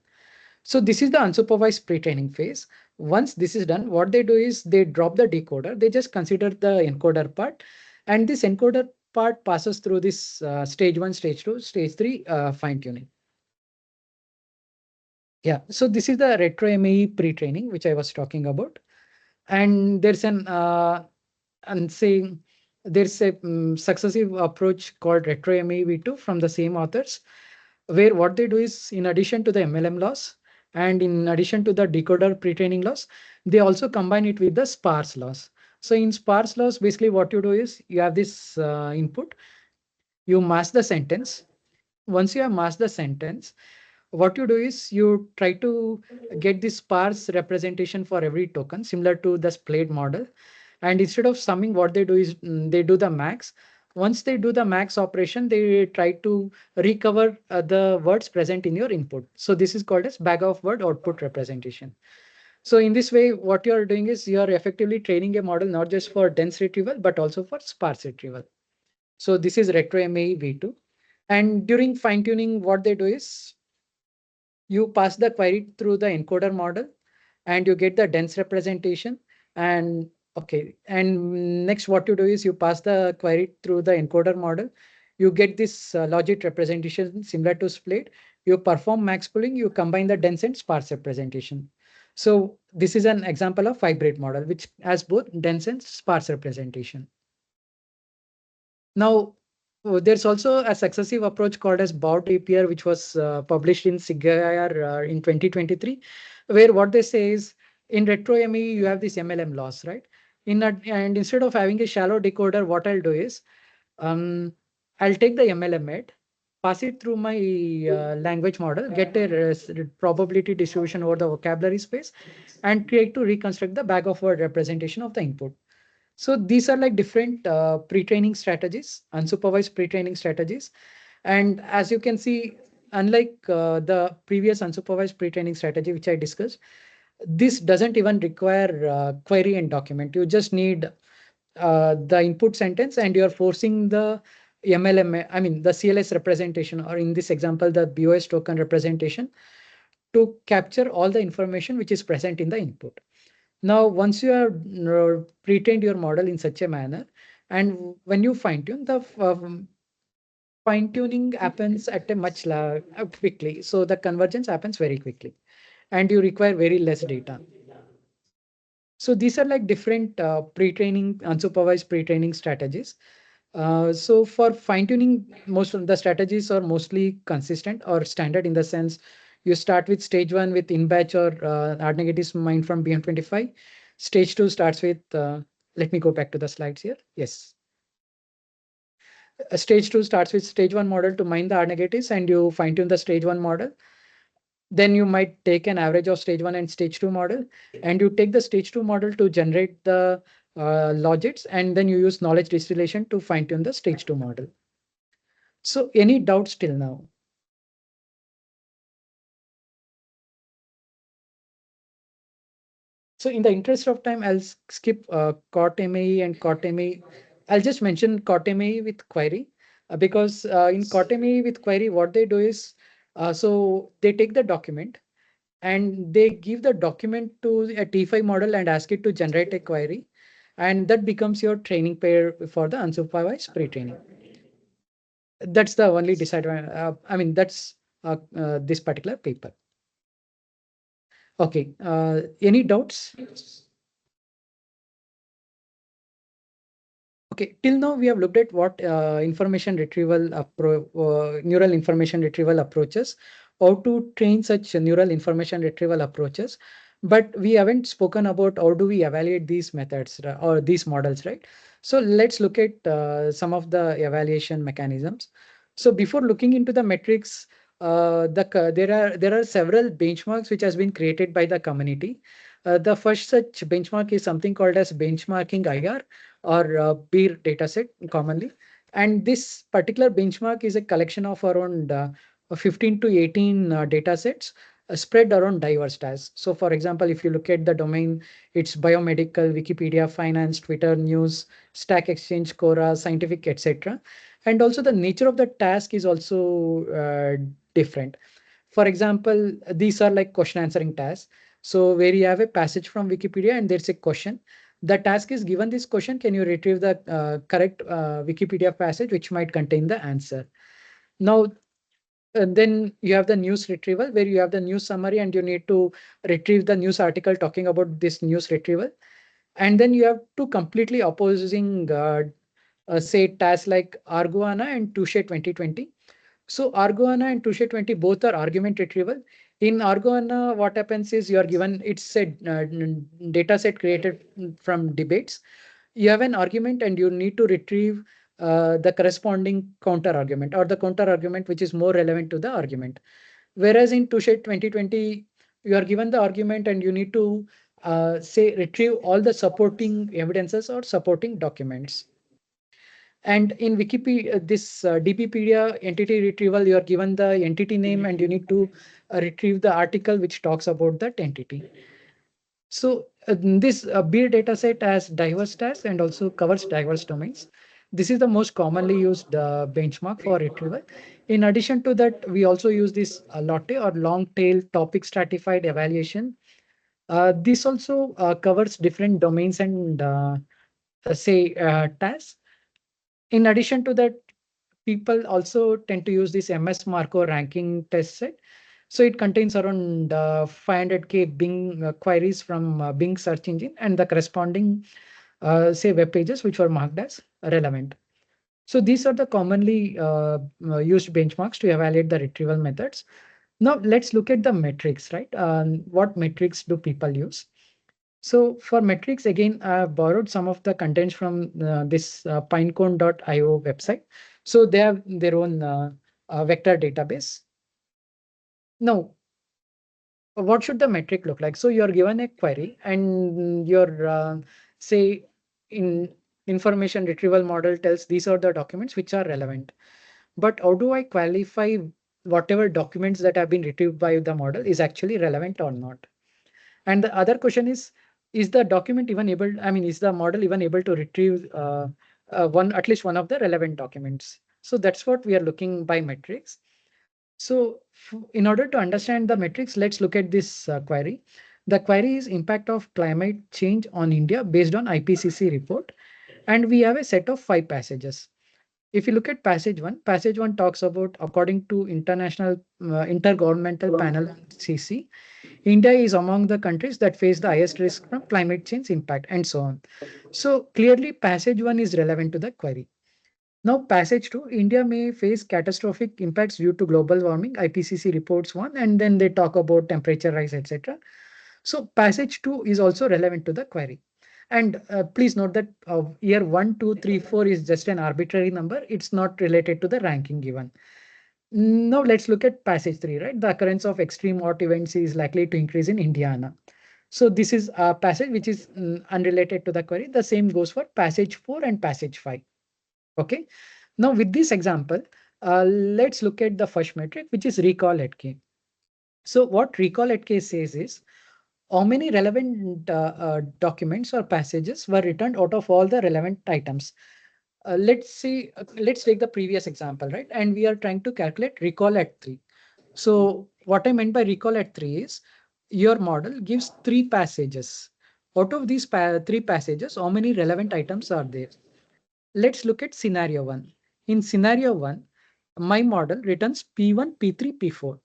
So this is the unsupervised pre-training phase. Once this is done, what they do is they drop the decoder. They just consider the encoder part, and this encoder part passes through this stage one, stage two, stage three fine tuning. Yeah, so this is the retro MAE pre-training, which I was talking about. And there's and saying there's a successive approach called retro MAE V2 from the same authors, where what they do is in addition to the MLM loss and in addition to the decoder pre-training loss, they also combine it with the sparse loss. So in sparse loss, basically what you do is you have this input, you mask the sentence. Once you have masked the sentence, what you do is you try to get this sparse representation for every token similar to the splayed model. And instead of summing, what they do is they do the max. Once they do the max operation, they try to recover the words present in your input. So this is called as bag of word output representation. So in this way, what you are doing is you are effectively training a model not just for dense retrieval, but also for sparse retrieval. So this is retro MAE V2. And during fine tuning, what they do is you pass the query through the encoder model and you get the dense representation. And okay, and next what you do is you pass the query through the encoder model. You get this logic representation similar to split. You perform max pooling, you combine the dense and sparse representation. So this is an example of hybrid model, which has both dense and sparse representation. Now, there's also a successive approach called as Bout APR, which was published in SIGIR in 2023, where what they say is in retro ME, you have this MLM loss, right? And instead of having a shallow decoder, what I'll do is I'll take the ML embed, pass it through my language model, get a probability distribution over the vocabulary space, and try to reconstruct the bag of word representation of the input. So these are like different pre-training strategies, unsupervised pre-training strategies. And as you can see, unlike the previous unsupervised pre-training strategy, which I discussed, this doesn't even require query and document. You just need the input sentence, and you're forcing the MLM, I mean, the CLS representation, or in this example, the BOS token representation, to capture all the information which is present in the input. Now, once you have pre-trained your model in such a manner, and when you fine tune, the fine tuning happens at a much quickly. So the convergence happens very quickly, and you require very less data. So these are like different pre-training, unsupervised pre-training strategies. So for fine-tuning, most of the strategies are mostly consistent or standard in the sense you start with stage one with in-batch or hard negatives mined from BM25. Stage two starts with, let me go back to the slides here. Yes. Stage two starts with stage one model to mine the hard negatives, and you fine-tune the stage one model. Then you might take an average of stage one and stage two model, and you take the stage two model to generate the logits, and then you use knowledge distillation to fine tune the stage two model. So any doubts till now? So in the interest of time, I'll skip COT MAE and COT MAE. I'll just mention COT MAE with query because in COT MAE with query, what they do is, so they take the document and they give the document to a T5 model and ask it to generate a query. And that becomes your training pair for the unsupervised pre-training. That's the only disadvantage. I mean, that's this particular paper. Okay, any doubts? Okay, till now we have looked at what information retrieval neural information retrieval approaches, how to train such neural information retrieval approaches, but we haven't spoken about how do we evaluate these methods or these models, right? So let's look at some of the evaluation mechanisms. So before looking into the metrics, there are several benchmarks which has been created by the community. The first such benchmark is something called as benchmarking IR, or beer dataset commonly. And this particular benchmark is a collection of around 15 to 18 datasets spread around diverse tasks. So for example, if you look at the domain, it's biomedical, Wikipedia, finance, Twitter, news, Stack Exchange, Quora, scientific, etc. And also the nature of the task is also different. For example, these are like question answering tasks. So where you have a passage from Wikipedia and there's a question. The task is given this question, can you retrieve the correct Wikipedia passage which might contain the answer? Now, then you have the news retrieval where you have the news summary and you need to retrieve the news article talking about this news retrieval. And then you have two completely opposing, say, tasks like Arguana and Touche 2020. So Argoana and Touche 20 both are argument retrieval. In Argoana, what happens is you are given, it's a data set created from debates. You have an argument and you need to retrieve the corresponding counter argument or the counter argument which is more relevant to the argument. Whereas in Touche 2020, you are given the argument and you need to say retrieve all the supporting evidences or supporting documents. And in Wikipedia, this DBpedia entity retrieval, you are given the entity name and you need to retrieve the article which talks about that entity. So this beer dataset has diverse tasks and also covers diverse domains. This is the most commonly used benchmark for retrieval. In addition to that, we also use this LOTTE or long tail topic stratified evaluation. This also covers different domains and say tasks. In addition to that, people also tend to use this MS Marco ranking test set. So it contains around 500K Bing queries from Bing search engine and the corresponding, say, web pages which were marked as relevant. So these are the commonly used benchmarks to evaluate the retrieval methods. Now let's look at the metrics, right? What metrics do people use? So for metrics, again, I borrowed some of the contents from this pinecone.io website. So they have their own vector database. Now, what should the metric look like? So you're given a query and your say in information retrieval model tells these are the documents which are relevant. But how do I qualify whatever documents that have been retrieved by the model is actually relevant or not? And the other question is the document even able, I mean, is the model even able to retrieve at least one of the relevant documents? So that's what we are looking by metrics. So in order to understand the metrics, let's look at this query. The query is impact of climate change on India based on IPCC report. And we have a set of 5 passages. If you look at passage one talks about according to intergovernmental panel on CC, India is among the countries that face the highest risk from climate change impact and so on. So clearly passage one is relevant to the query. Now passage two, India may face catastrophic impacts due to global warming, IPCC reports one, and then they talk about temperature rise, etc. So passage two is also relevant to the query. And please note that year 1, 2, 3, 4 is just an arbitrary number. It's not related to the ranking given. Now let's look at passage 3, right? The occurrence of extreme hot events is likely to increase in Indiana. So this is a passage which is unrelated to the query. The same goes for passage 4 and passage 5. Okay. Now with this example, let's look at the first metric, which is recall at K. So what recall at K says is how many relevant documents or passages were returned out of all the relevant items. Let's see, let's take the previous example, right? And we are trying to calculate recall at 3. So what I meant by recall at 3 is your model gives 3 passages. Out of these 3 passages, how many relevant items are there? Let's look at scenario 1. In scenario 1, my model returns P1, P3, P4.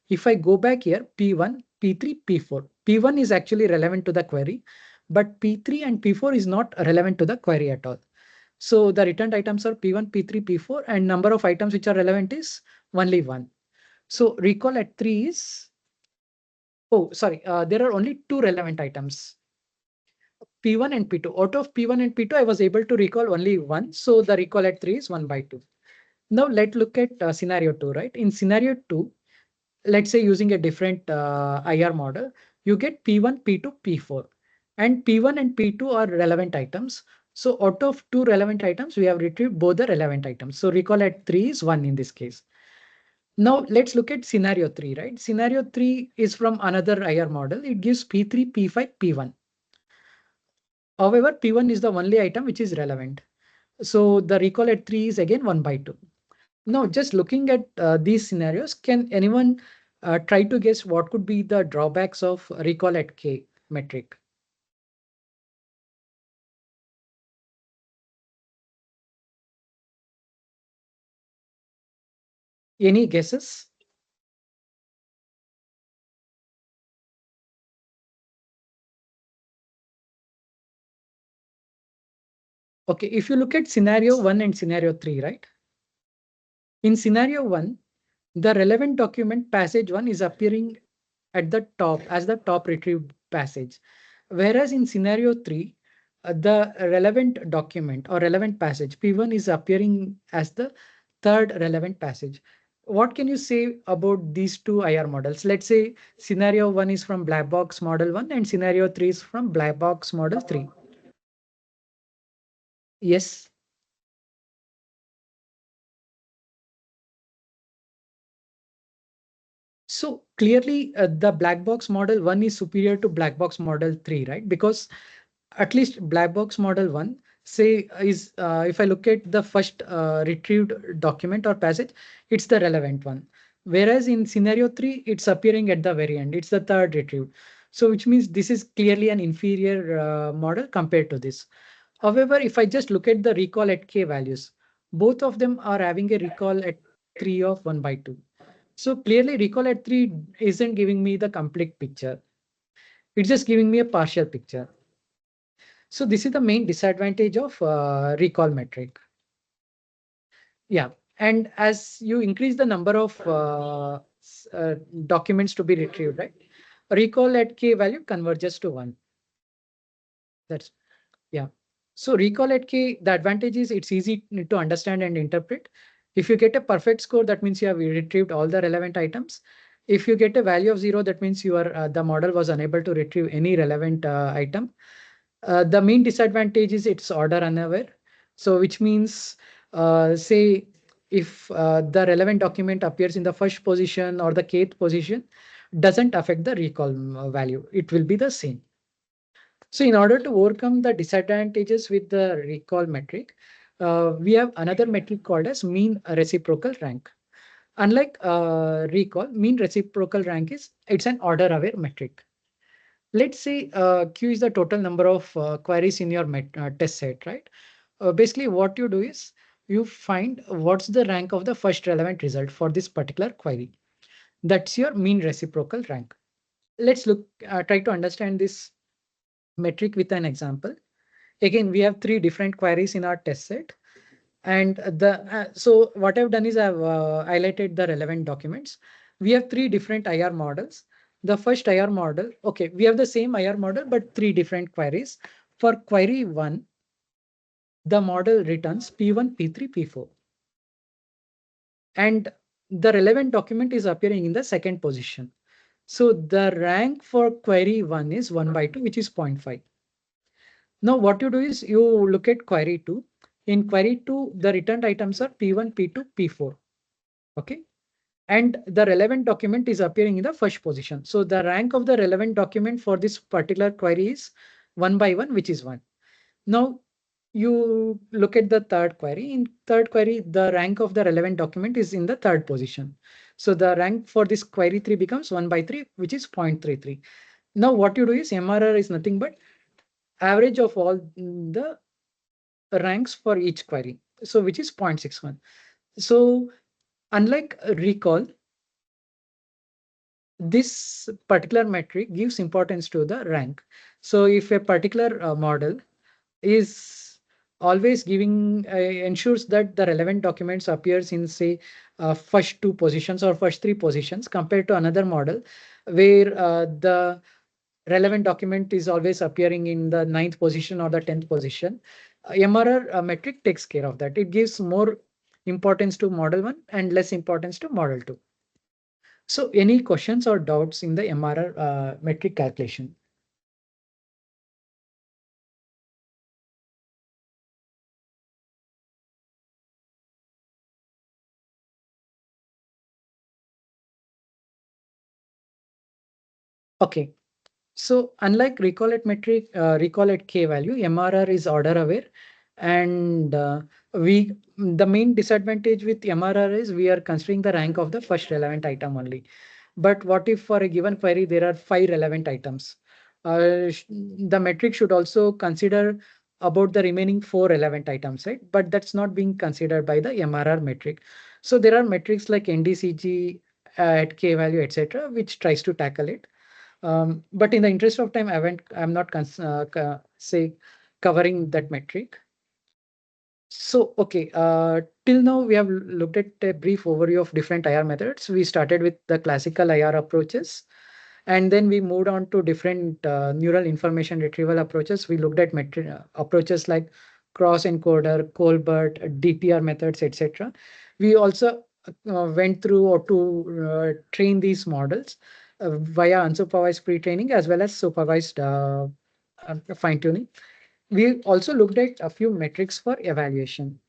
If I go back here, P1, P3, P4. P1 is actually relevant to the query, but P3 and P4 is not relevant to the query at all. So the returned items are P1, P3, P4, and number of items which are relevant is only 1. So recall at 3 is, oh, sorry, there are only 2 relevant items, P1 and P2. Out of P1 and P2, I was able to recall only 1. So the recall at 3 is 1 by 2. Now let's look at scenario 2, right? In scenario 2, let's say using a different IR model, you get P1, P2, P4. And P1 and P2 are relevant items. So out of 2 relevant items, we have retrieved both the relevant items. So recall at 3 is 1 in this case. Now let's look at scenario 3, right? Scenario 3 is from another IR model. It gives P3, P5, P1. However, P1 is the only item which is relevant. So the recall at 3 is again 1 by 2. Now, just looking at these scenarios, can anyone try to guess what could be the drawbacks of recall at K metric? Any guesses? Okay, if you look at scenario 1 and scenario 3, right? In scenario 1, the relevant document passage 1 is appearing at the top as the top retrieved passage. Whereas in scenario 3, the relevant document or relevant passage P1 is appearing as the third relevant passage. What can you say about these two IR models? Let's say scenario 1 is from black box model 1 and scenario 3 is from black box model 3. Yes. So clearly the black box model 1 is superior to black box model 3, right? Because at least black box model 1 say is if I look at the first retrieved document or passage, it's the relevant one. Whereas in scenario 3, it's appearing at the very end. It's the third retrieved. So which means this is clearly an inferior model compared to this. However, if I just look at the recall at K values, both of them are having a recall at 3 of 1 by 2. So clearly recall at 3 isn't giving me the complete picture. It's just giving me a partial picture. So this is the main disadvantage of recall metric. Yeah. And as you increase the number of documents to be retrieved, right? Recall at K value converges to 1. That's yeah. So recall at K, the advantage is it's easy to understand and interpret. If you get a perfect score, that means you have retrieved all the relevant items. If you get a value of 0, that means you are the model was unable to retrieve any relevant item. The main disadvantage is it's order unaware. So which means, say, if the relevant document appears in the first position or the kth position, doesn't affect the recall value. It will be the same. So in order to overcome the disadvantages with the recall metric, we have another metric called as mean reciprocal rank. Unlike recall, mean reciprocal rank is it's an order aware metric. Let's say Q is the total number of queries in your test set, right? Basically, what you do is you find what's the rank of the first relevant result for this particular query. That's your mean reciprocal rank. Let's try to understand this metric with an example. Again, we have three different queries in our test set. And so what I've done is I've highlighted the relevant documents. We have three different IR models. The first IR model, okay, we have the same IR model, but three different queries. For query one, the model returns P1, P3, P4. And the relevant document is appearing in the second position. So the rank for query one is 1/2, which is 0.5. Now what you do is you look at query 2. In query 2, the returned items are P1, P2, P4. Okay. And the relevant document is appearing in the first position. So the rank of the relevant document for this particular query is 1/1, which is 1. Now you look at the third query. In third query, the rank of the relevant document is in the third position. So the rank for this query 3 becomes 1/3, which is 0.33. Now what you do is MRR is nothing but average of all the ranks for each query. So which is 0.61. So unlike recall, this particular metric gives importance to the rank. So if a particular model is always giving ensures that the relevant documents appears in say first two positions or first three positions compared to another model where the relevant document is always appearing in the ninth position or the 10th position. MRR metric takes care of that. It gives more importance to model one and less importance to model two. So any questions or doubts in the MRR metric calculation? Okay. So unlike recall at metric, recall at K value, MRR is order aware. And the main disadvantage with MRR is we are considering the rank of the first relevant item only. But what if for a given query, there are 5 relevant items? The metric should also consider about the remaining 4 relevant items, right? But that's not being considered by the MRR metric. So there are metrics like NDCG at K value, etc., which tries to tackle it. But in the interest of time, I'm not say covering that metric. So, okay, till now we have looked at a brief overview of different IR methods. We started with the classical IR approaches, and then we moved on to different neural information retrieval approaches. We looked at approaches like cross-encoder, Colbert, DTR methods, etc. We also went through or to train these models via unsupervised pre-training as well as supervised fine-tuning. We also looked at a few metrics for evaluation.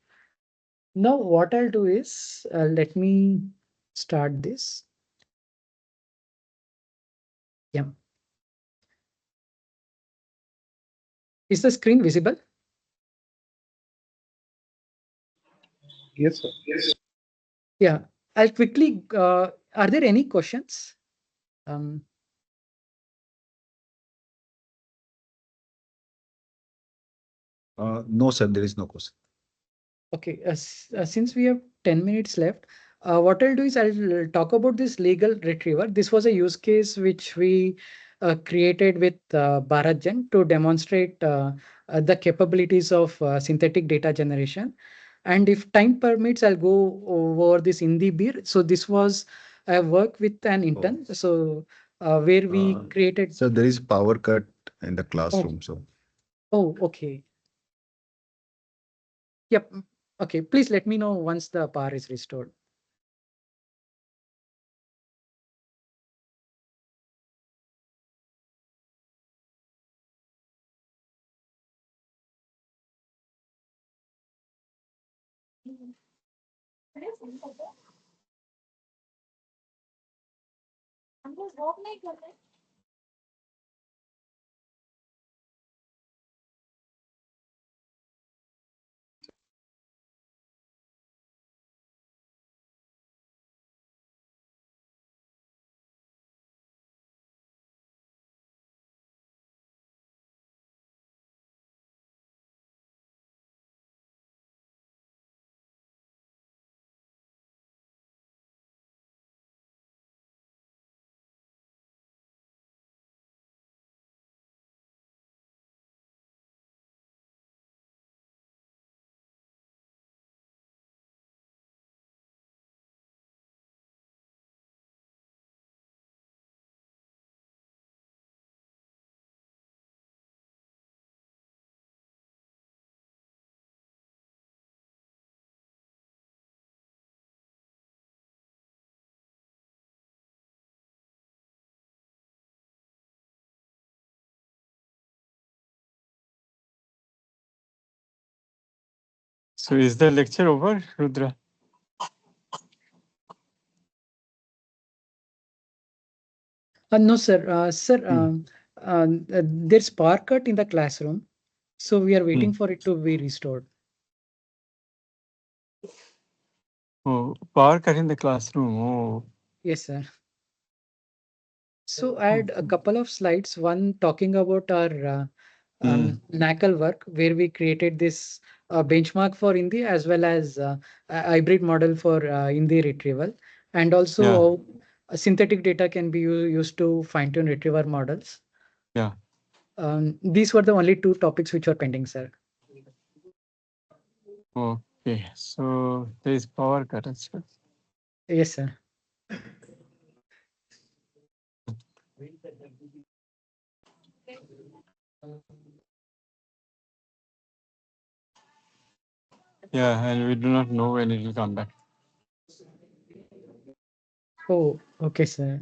Now, what I'll do is let me start this. Yeah. Is the screen visible? Yes, sir. Yeah. I'll quickly. Are there any questions? Um, No, sir, there is no question. Okay, since we have 10 minutes left, what I'll do is I'll talk about this legal retriever. This was a use case which we created with Bharatjan to demonstrate the capabilities of synthetic data generation. And if time permits, I'll go over this in the beer. So this was a work with an intern. So where we created. So there is power cut in the Oh, classroom. So Oh, okay. Yep. Okay. Please let me know once the power is restored. So is the lecture over, Rudra? No, sir. Sir, there's power cut in the classroom, so we are waiting for it to be restored. Oh, power cut in the classroom. Oh. Yes, sir. So I had a couple of slides, one talking about our NACL work, where we created this benchmark for Hindi as well as a hybrid model for Hindi retrieval, and also Yeah. how synthetic data can be used to fine-tune retriever models. Yeah. These were the only two topics which were pending, sir. Okay. So there is power cut as well. Yes, sir. Yeah, and we do not know when it will come back. Oh, okay, sir.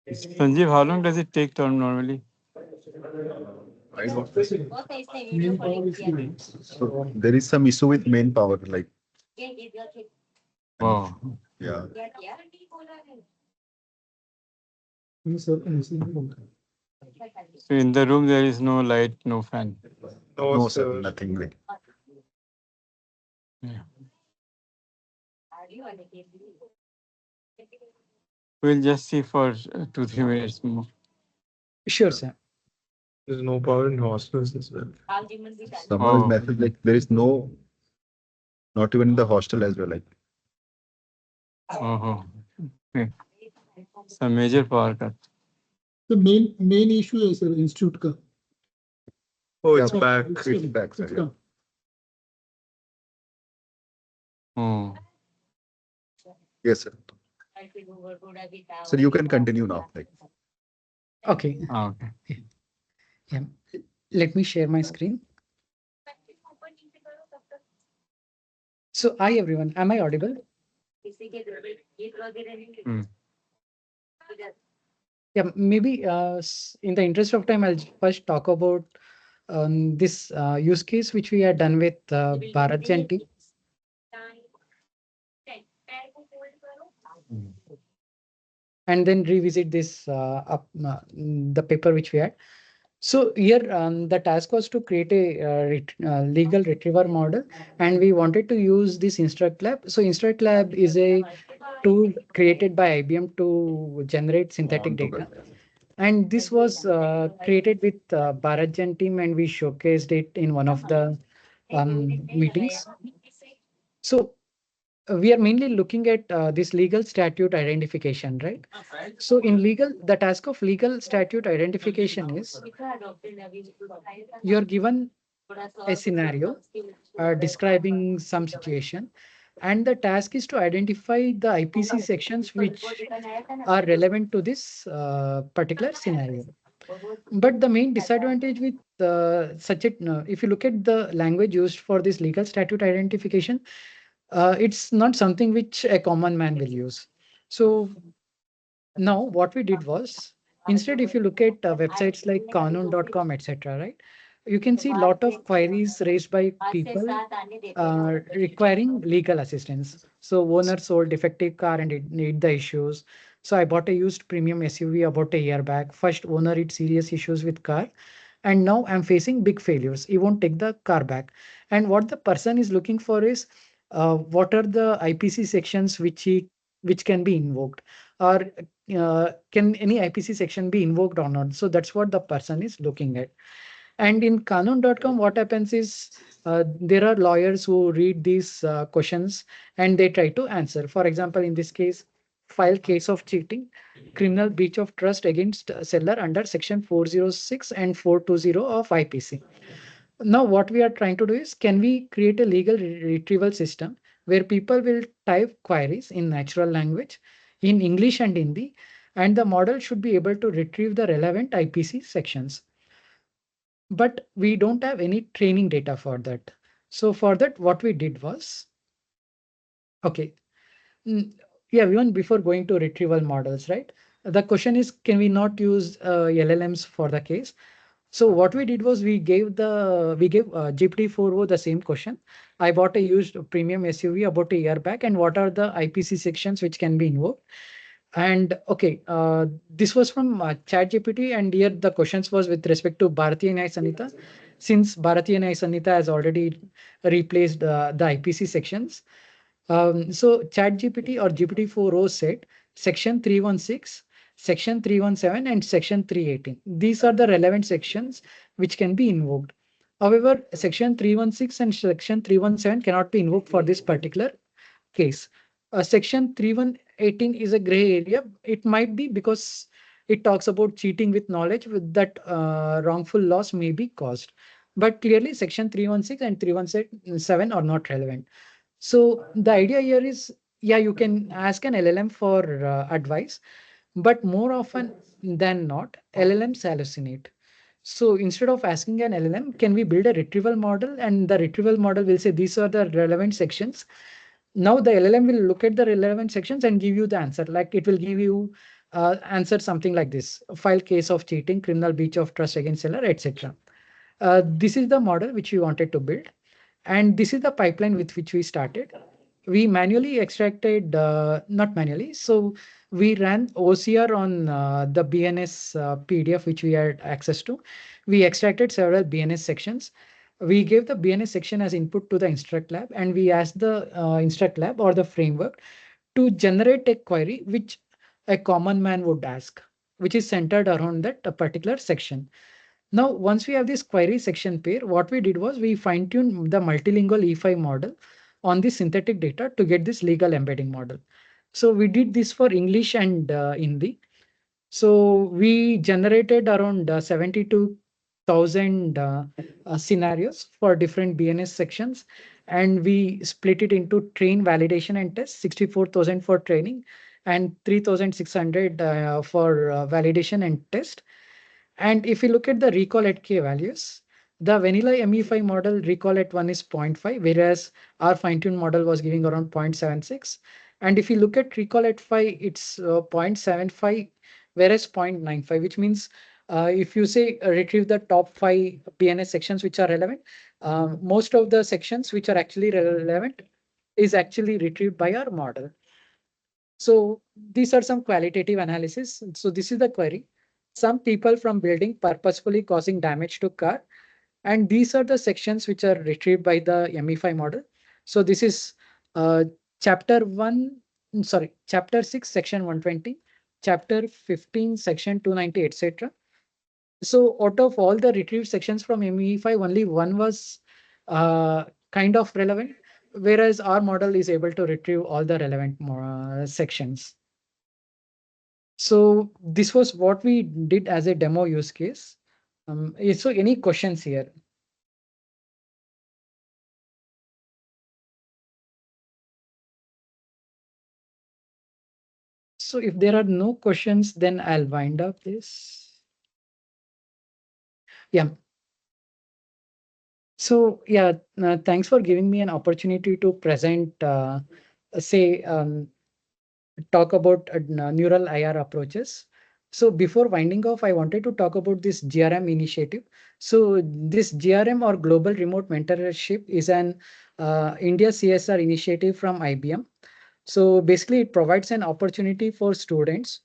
Sanjeev, how long does it take normally? I don't know. So there is some issue with main power, like Wow. yeah. So in the room there is no light, no fan. No, sir, nothing like. Yeah. We'll just see for 2-3 minutes more. Sure, sir. There's no power in hostels as well. Someone is Oh. message like there is no, not even in the hostel as well. Like Oh. Okay. It's a major power cut. The main issue is institute ka. Oh, it's yeah, back. it's back, sir. Yeah. Oh. Yes, sir. Sir, you can continue now. Like Okay. Okay. Yeah. Let me share my screen. So, hi everyone. Am I audible? Hmm. Yeah, maybe in the interest of time, I'll first talk about this use case which we had done with Bharat Janti, and then revisit this the paper which we had. So here the task was to create a legal retriever model, and we wanted to use this Instruct Lab. So Instruct Lab is a tool created by IBM to generate synthetic on to data. that. And this was created with Bharatjan team, and we showcased it in one of the meetings. So we are mainly looking at this legal statute identification, right? So in legal, the task of legal statute identification is you're given a scenario describing some situation, and the task is to identify the IPC sections which are relevant to this particular scenario. But the main disadvantage with such a, if you look at the language used for this legal statute identification, it's not something which a common man will use. So now what we did was, instead, if you look at websites like Kanun.com, etc., right, you can see a lot of queries raised by people requiring legal assistance. So owner sold defective car and it need the issues. So I bought a used premium SUV about a year back. First owner had serious issues with car, and now I'm facing big failures. He won't take the car back. And what the person is looking for is what are the IPC sections which can be invoked, or can any IPC section be invoked or not? So that's what the person is looking at. And in Kanun.com, what happens is there are lawyers who read these questions and they try to answer. For example, in this case, file case of cheating, criminal breach of trust against seller under section 406 and 420 of IPC. Now, what we are trying to do is, can we create a legal retrieval system where people will type queries in natural language in English and Hindi, and the model should be able to retrieve the relevant IPC sections. But we don't have any training data for that. So for that, what we did was, okay, mm, yeah, even before going to retrieval models, right? The question is, can we not use LLMs for the case? So what we did was, we gave GPT-4o the same question. I bought a used premium SUV about a year back, and what are the IPC sections which can be invoked? And okay, this was from ChatGPT, and here the questions was with respect to Bharatiya Nyaya Sanhita. Since Bharatiya Nyaya Sanhita has already replaced the IPC sections, so ChatGPT or GPT-4o said section 316, section 317, and section 318. These are the relevant sections which can be invoked. However, section 316 and section 317 cannot be invoked for this particular case. Section 3118 is a gray area. It might be because it talks about cheating with knowledge with that wrongful loss may be caused. But clearly, section 316 and 317 are not relevant. So the idea here is, yeah, you can ask an LLM for advice, but more often than not, LLMs hallucinate. So instead of asking an LLM, can we build a retrieval model? And the retrieval model will say, these are the relevant sections. Now the LLM will look at the relevant sections and give you the answer. Like it will give you answer something like this: file case of cheating, criminal breach of trust against seller, etc. This is the model which we wanted to build. And this is the pipeline with which we started. We manually extracted, not manually, so we ran OCR on the BNS PDF which we had access to. We extracted several BNS sections. We gave the BNS section as input to the instruct lab, and we asked the instruct lab or the framework to generate a query which a common man would ask, which is centered around that particular section. Now, once we have this query section pair, what we did was, we fine-tuned the multilingual E5 model on the synthetic data to get this legal embedding model. So we did this for English and Hindi. So we generated around 72,000 scenarios for different BNS sections, and we split it into train, validation, and test. 64,000 for training and 3,600 for validation and test. And if you look at the recall at k values, the vanilla ME5 model recall at 1 is zero point 0.5, whereas our fine-tuned model was giving around 0.76. And if you look at recall at 5, it's 0.75, whereas 0.95, which means if you say retrieve the top 5 PNS sections which are relevant, most of the sections which are actually relevant is actually retrieved by our model. So these are some qualitative analysis. So this is the query: some people from building purposefully causing damage to car. And these are the sections which are retrieved by the ME5 model. So this is uh, chapter 1, sorry, chapter 6, section 120, chapter 15, section 290, etc. So out of all the retrieved sections from ME5, only one was kind of relevant, whereas our model is able to retrieve all the relevant sections. So this was what we did as a demo use case. So any questions here? So if there are no questions, then I'll wind up this. Yeah. So yeah, thanks for giving me an opportunity to present, say, talk about neural IR approaches. So before winding off, I wanted to talk about this GRM initiative. So this GRM or Global Remote Mentorship is an India CSR initiative from IBM. So basically, it provides an opportunity for students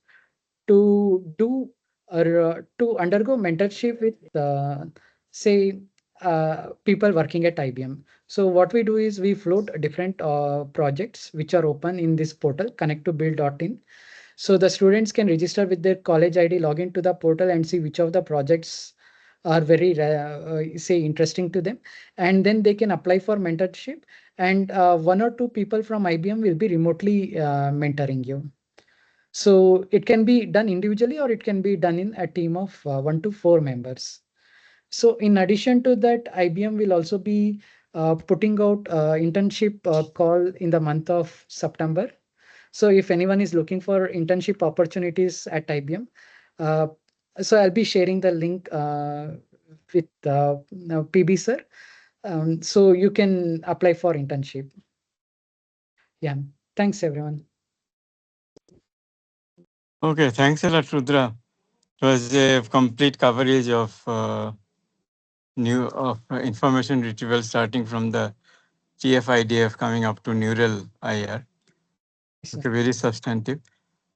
to do or to undergo mentorship with say people working at IBM. So what we do is we float different projects which are open in this portal connect2build.in. So the students can register with their college ID, log into the portal and see which of the projects are very say interesting to them, and then they can apply for mentorship, and one or two people from IBM will be remotely mentoring you. So it can be done individually or it can be done in a team of 1 to 4 members. So in addition to that, IBM will also be putting out internship call in the month of September. So if anyone is looking for internship opportunities at IBM, uh, so I'll be sharing the link with PB sir. So you can apply for internship. Yeah. Thanks everyone. Okay, thanks a lot, Rudra. It was a complete coverage of information retrieval, starting from the TF-IDF coming up to neural IR. Sir. Okay, very substantive.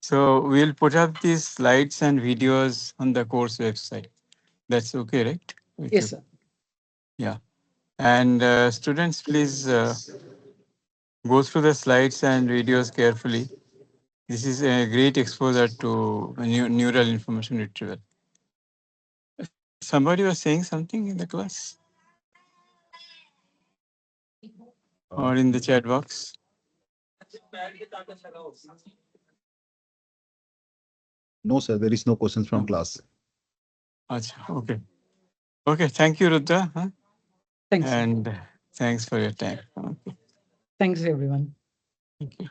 So we'll put up these slides and videos on the course website. That's okay, right? With Yes, you? sir. Yeah. And students, please go through the slides and videos carefully. This is a great exposure to neural information retrieval. Somebody was saying something in the class or in the chat box. No, sir, there is no questions from No. class. Achha, okay. Okay, thank you, Rudra. Huh? Thanks, sir. And thanks for your time. Okay. Thanks everyone. Thank you.